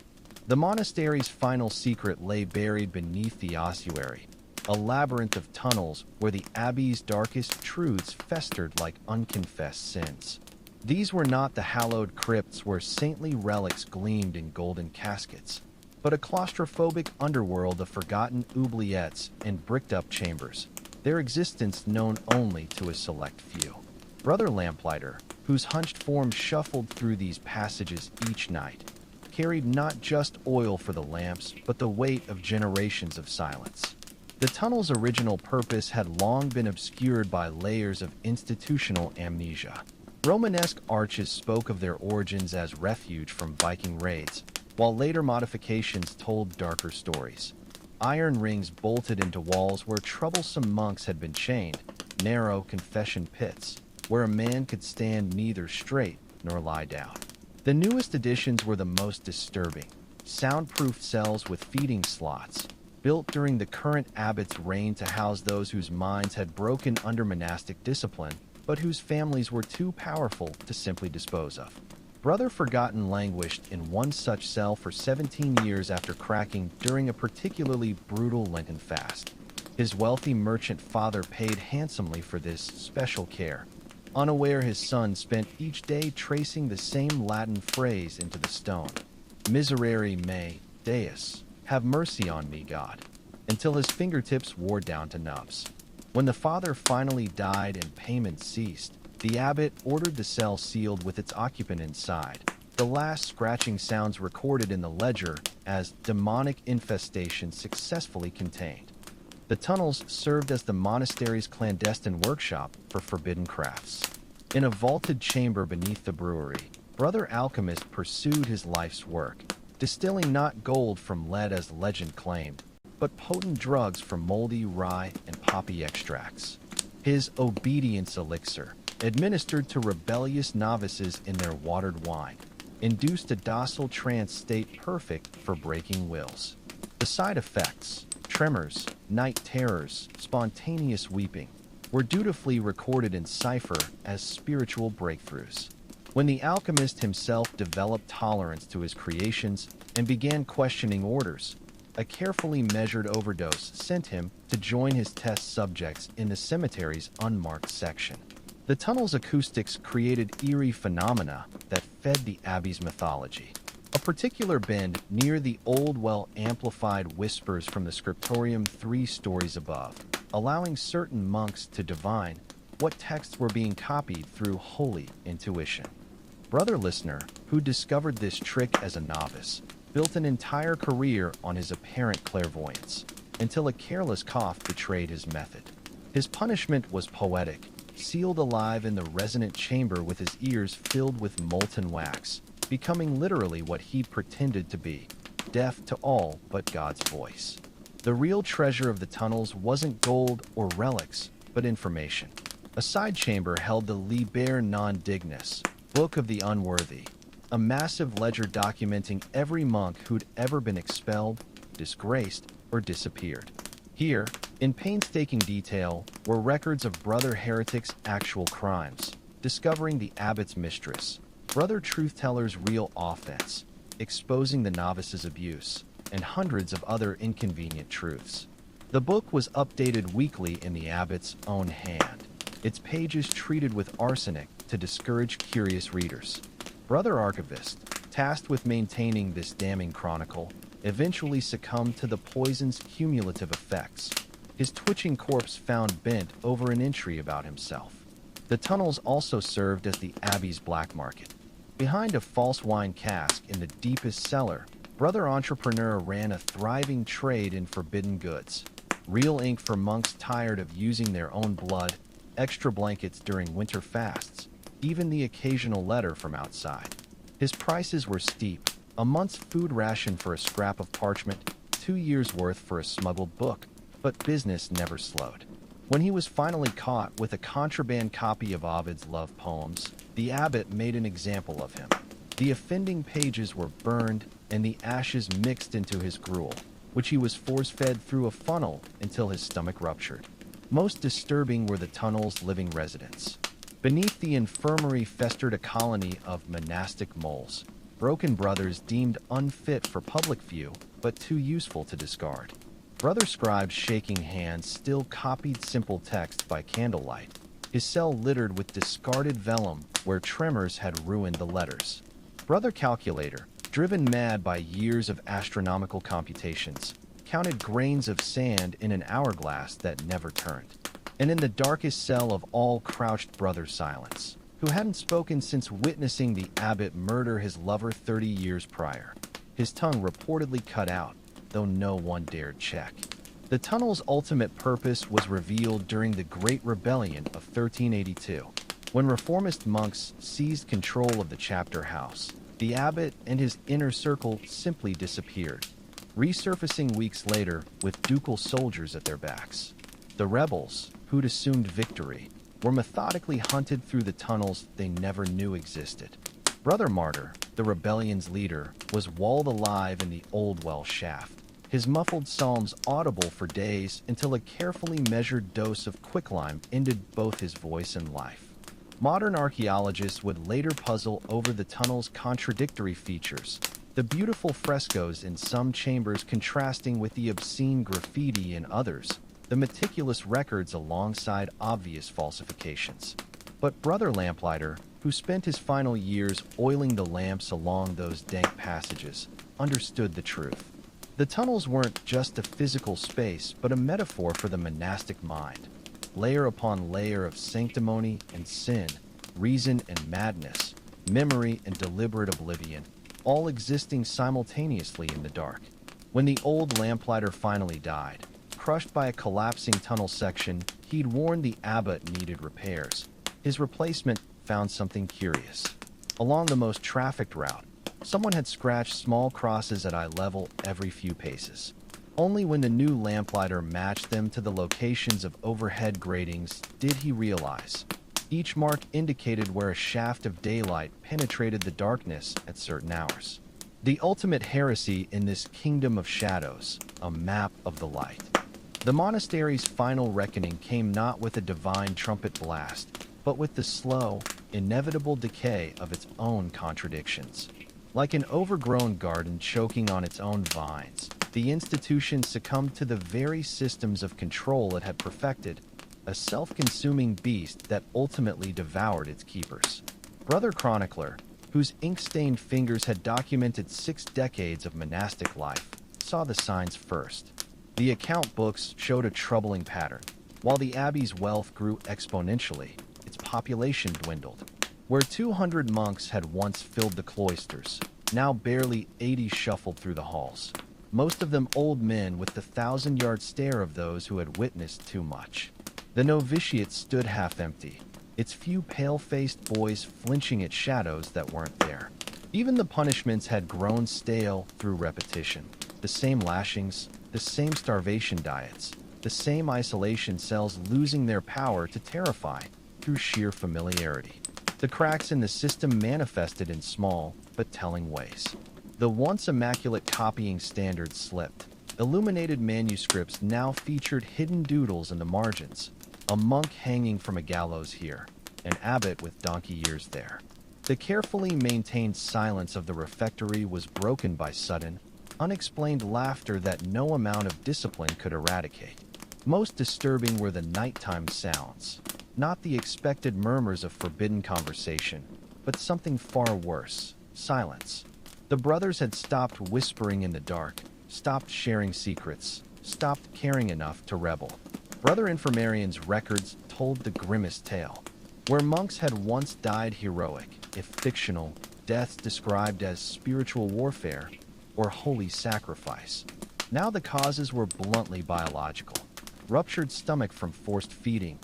The monastery's final secret lay buried beneath the ossuary, a labyrinth of tunnels where the abbey's darkest truths festered like unconfessed sins. These were not the hallowed crypts where saintly relics gleamed in golden caskets, but a claustrophobic underworld of forgotten oubliettes and bricked-up chambers, their existence known only to a select few. Brother Lamplighter, whose hunched form shuffled through these passages each night, carried not just oil for the lamps, but the weight of generations of silence. The tunnel's original purpose had long been obscured by layers of institutional amnesia. Romanesque arches spoke of their origins as refuge from Viking raids, while later modifications told darker stories. Iron rings bolted into walls where troublesome monks had been chained, narrow confession pits, where a man could stand neither straight nor lie down. The newest additions were the most disturbing: soundproof cells with feeding slots, built during the current abbot's reign to house those whose minds had broken under monastic discipline, but whose families were too powerful to simply dispose of. Brother Forgotten languished in one such cell for 17 years after cracking during a particularly brutal Lenten fast. His wealthy merchant father paid handsomely for this special care, unaware his son spent each day tracing the same Latin phrase into the stone: Miserere me, Deus, have mercy on me, God, until his fingertips wore down to nubs. When the father finally died and payment ceased, the abbot ordered the cell sealed with its occupant inside, the last scratching sounds recorded in the ledger as demonic infestation successfully contained. The tunnels served as the monastery's clandestine workshop for forbidden crafts. In a vaulted chamber beneath the brewery, Brother Alchemist pursued his life's work, distilling not gold from lead as legend claimed, but potent drugs from moldy rye and poppy extracts. His obedience elixir, administered to rebellious novices in their watered wine, induced a docile trance state perfect for breaking wills. The side effects, tremors, night terrors, spontaneous weeping, were dutifully recorded in cipher as spiritual breakthroughs. When the alchemist himself developed tolerance to his creations and began questioning orders, a carefully measured overdose sent him to join his test subjects in the cemetery's unmarked section. The tunnel's acoustics created eerie phenomena that fed the abbey's mythology. A particular bend near the old well amplified whispers from the scriptorium 3 stories above, allowing certain monks to divine what texts were being copied through holy intuition. Brother Listener, who discovered this trick as a novice, built an entire career on his apparent clairvoyance, until a careless cough betrayed his method. His punishment was poetic, sealed alive in the resonant chamber with his ears filled with molten wax, becoming literally what he pretended to be, deaf to all but God's voice. The real treasure of the tunnels wasn't gold or relics, but information. A side chamber held the Liber Non Dignus, Book of the Unworthy, a massive ledger documenting every monk who'd ever been expelled, disgraced, or disappeared. Here, in painstaking detail, were records of Brother Heretic's actual crimes, discovering the abbot's mistress, Brother Truthteller's real offense, exposing the novice's abuse, and hundreds of other inconvenient truths. The book was updated weekly in the abbot's own hand, its pages treated with arsenic to discourage curious readers. Brother Archivist, tasked with maintaining this damning chronicle, eventually succumbed to the poison's cumulative effects, his twitching corpse found bent over an entry about himself. The tunnels also served as the abbey's black market. Behind a false wine cask in the deepest cellar, Brother Entrepreneur ran a thriving trade in forbidden goods. Real ink for monks tired of using their own blood, extra blankets during winter fasts, even the occasional letter from outside. His prices were steep: a month's food ration for a scrap of parchment, 2 years' worth for a smuggled book, but business never slowed. When he was finally caught with a contraband copy of Ovid's love poems, the abbot made an example of him. The offending pages were burned and the ashes mixed into his gruel, which he was force-fed through a funnel until his stomach ruptured. Most disturbing were the tunnel's living residents. Beneath the infirmary festered a colony of monastic moles, broken brothers deemed unfit for public view, but too useful to discard. Brother scribes shaking hands still copied simple text by candlelight, his cell littered with discarded vellum where tremors had ruined the letters. Brother Calculator, driven mad by years of astronomical computations, counted grains of sand in an hourglass that never turned. And in the darkest cell of all crouched Brother Silence, who hadn't spoken since witnessing the abbot murder his lover 30 years prior, his tongue reportedly cut out, though no one dared check. The tunnel's ultimate purpose was revealed during the Great Rebellion of 1382, when reformist monks seized control of the chapter house. The abbot and his inner circle simply disappeared, resurfacing weeks later with ducal soldiers at their backs. The rebels, who'd assumed victory, were methodically hunted through the tunnels they never knew existed. Brother Martyr, the rebellion's leader, was walled alive in the old well shaft, his muffled psalms audible for days until a carefully measured dose of quicklime ended both his voice and life. Modern archaeologists would later puzzle over the tunnel's contradictory features, the beautiful frescoes in some chambers contrasting with the obscene graffiti in others, the meticulous records alongside obvious falsifications. But Brother Lamplighter, who spent his final years oiling the lamps along those dank passages, understood the truth. The tunnels weren't just a physical space, but a metaphor for the monastic mind. Layer upon layer of sanctimony and sin, reason and madness, memory and deliberate oblivion, all existing simultaneously in the dark. When the old lamplighter finally died, crushed by a collapsing tunnel section, he'd warned the abbot needed repairs. His replacement found something curious. Along the most trafficked route, someone had scratched small crosses at eye level every few paces. Only when the new lamplighter matched them to the locations of overhead gratings did he realize. Each mark indicated where a shaft of daylight penetrated the darkness at certain hours. The ultimate heresy in this kingdom of shadows, a map of the light. The monastery's final reckoning came not with a divine trumpet blast, but with the slow, inevitable decay of its own contradictions. Like an overgrown garden choking on its own vines, the institution succumbed to the very systems of control it had perfected, a self-consuming beast that ultimately devoured its keepers. Brother Chronicler, whose ink-stained fingers had documented 6 decades of monastic life, saw the signs first. The account books showed a troubling pattern. While the abbey's wealth grew exponentially, its population dwindled. Where 200 monks had once filled the cloisters, now barely 80 shuffled through the halls. Most of them old men with the 1,000-yard stare of those who had witnessed too much. The novitiate stood half empty, its few pale-faced boys flinching at shadows that weren't there. Even the punishments had grown stale through repetition. The same lashings, the same starvation diets, the same isolation cells losing their power to terrify through sheer familiarity. The cracks in the system manifested in small but telling ways. The once immaculate copying standards slipped. Illuminated manuscripts now featured hidden doodles in the margins, a monk hanging from a gallows here, an abbot with donkey ears there. The carefully maintained silence of the refectory was broken by sudden, unexplained laughter that no amount of discipline could eradicate. Most disturbing were the nighttime sounds, not the expected murmurs of forbidden conversation, but something far worse, silence. The brothers had stopped whispering in the dark, stopped sharing secrets, stopped caring enough to rebel. Brother Infirmarian's records told the grimmest tale. Where monks had once died heroic, if fictional, deaths described as spiritual warfare or holy sacrifice. Now the causes were bluntly biological. Ruptured stomach from forced feeding,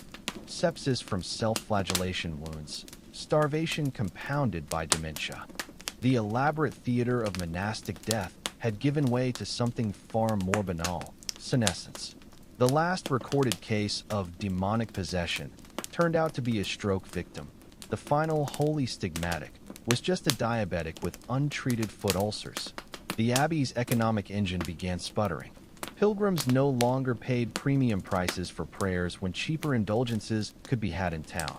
sepsis from self-flagellation wounds, starvation compounded by dementia. The elaborate theater of monastic death had given way to something far more banal, senescence. The last recorded case of demonic possession turned out to be a stroke victim. The final holy stigmatic was just a diabetic with untreated foot ulcers. The abbey's economic engine began sputtering. Pilgrims no longer paid premium prices for prayers when cheaper indulgences could be had in town.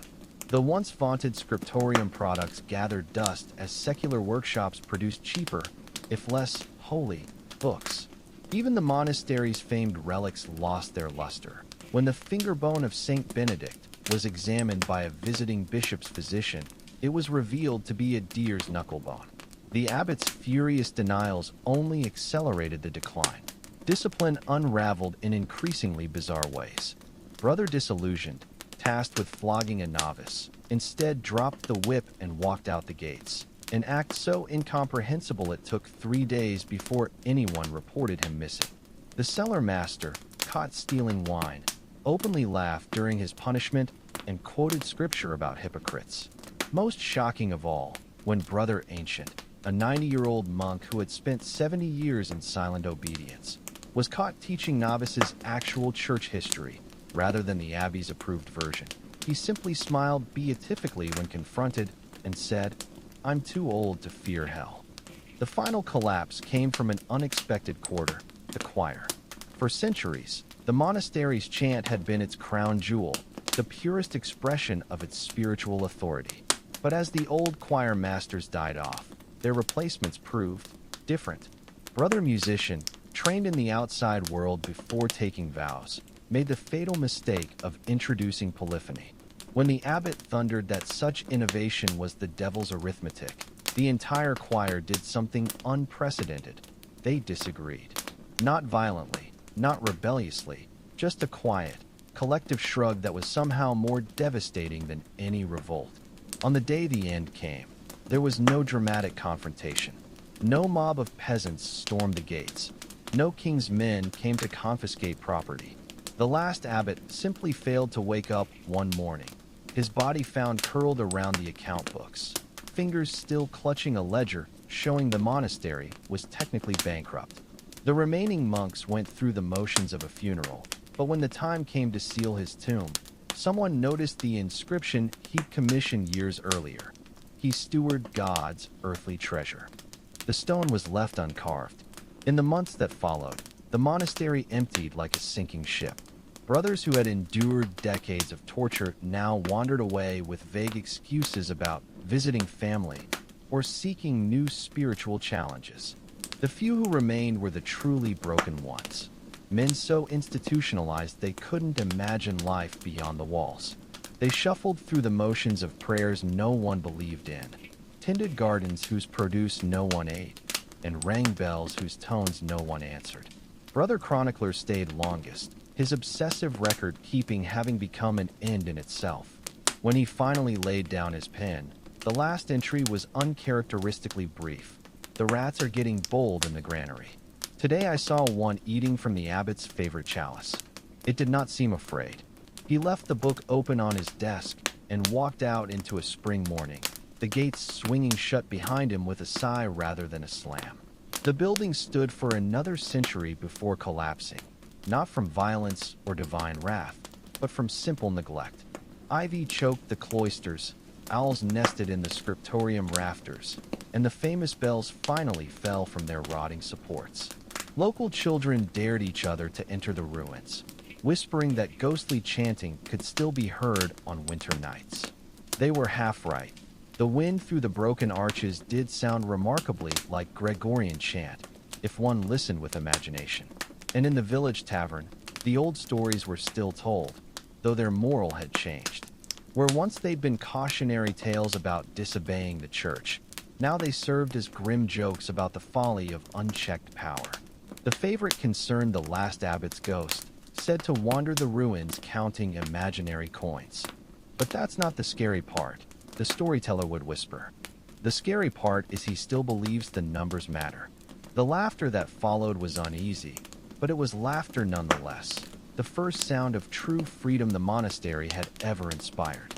The once vaunted scriptorium products gathered dust as secular workshops produced cheaper, if less holy, books. Even the monastery's famed relics lost their luster. When the finger bone of Saint Benedict, was examined by a visiting bishop's physician, it was revealed to be a deer's knucklebone. The abbot's furious denials only accelerated the decline. Discipline unraveled in increasingly bizarre ways. Brother disillusioned, tasked with flogging a novice, instead dropped the whip and walked out the gates. An act so incomprehensible it took 3 days before anyone reported him missing. The cellar master, caught stealing wine, openly laughed during his punishment and quoted scripture about hypocrites. Most shocking of all, when Brother Ancient, a 90-year-old monk who had spent 70 years in silent obedience, was caught teaching novices actual church history rather than the abbey's approved version. He simply smiled beatifically when confronted and said, "I'm too old to fear hell." The final collapse came from an unexpected quarter, the choir. For centuries, the monastery's chant had been its crown jewel, the purest expression of its spiritual authority. But as the old choir masters died off, their replacements proved different. Brother musician, trained in the outside world before taking vows, made the fatal mistake of introducing polyphony. When the abbot thundered that such innovation was the devil's arithmetic, the entire choir did something unprecedented. They disagreed. Not violently, not rebelliously, just a quiet, collective shrug that was somehow more devastating than any revolt. On the day the end came, there was no dramatic confrontation. No mob of peasants stormed the gates. No king's men came to confiscate property. The last abbot simply failed to wake up one morning, his body found curled around the account books, fingers still clutching a ledger showing the monastery was technically bankrupt. The remaining monks went through the motions of a funeral, but when the time came to seal his tomb, someone noticed the inscription he'd commissioned years earlier. He stewarded God's earthly treasure. The stone was left uncarved. In the months that followed, the monastery emptied like a sinking ship. Brothers who had endured decades of torture now wandered away with vague excuses about visiting family or seeking new spiritual challenges. The few who remained were the truly broken ones, men so institutionalized they couldn't imagine life beyond the walls. They shuffled through the motions of prayers no one believed in, tended gardens whose produce no one ate, and rang bells whose tones no one answered. Brother Chronicler stayed longest, his obsessive record-keeping having become an end in itself. When he finally laid down his pen, the last entry was uncharacteristically brief. "The rats are getting bold in the granary. Today I saw one eating from the abbot's favorite chalice. It did not seem afraid. He left the book open on his desk and walked out into a spring morning, the gates swinging shut behind him with a sigh rather than a slam." The building stood for another century before collapsing, not from violence or divine wrath, but from simple neglect. Ivy choked the cloisters, owls nested in the scriptorium rafters, and the famous bells finally fell from their rotting supports. Local children dared each other to enter the ruins, whispering that ghostly chanting could still be heard on winter nights. They were half right. The wind through the broken arches did sound remarkably like Gregorian chant, if one listened with imagination. And in the village tavern, the old stories were still told, though their moral had changed. Where once they'd been cautionary tales about disobeying the church, now they served as grim jokes about the folly of unchecked power. The favorite concerned the last abbot's ghost, said to wander the ruins counting imaginary coins. But that's not the scary part, the storyteller would whisper. The scary part is he still believes the numbers matter. The laughter that followed was uneasy, but it was laughter nonetheless, the first sound of true freedom the monastery had ever inspired.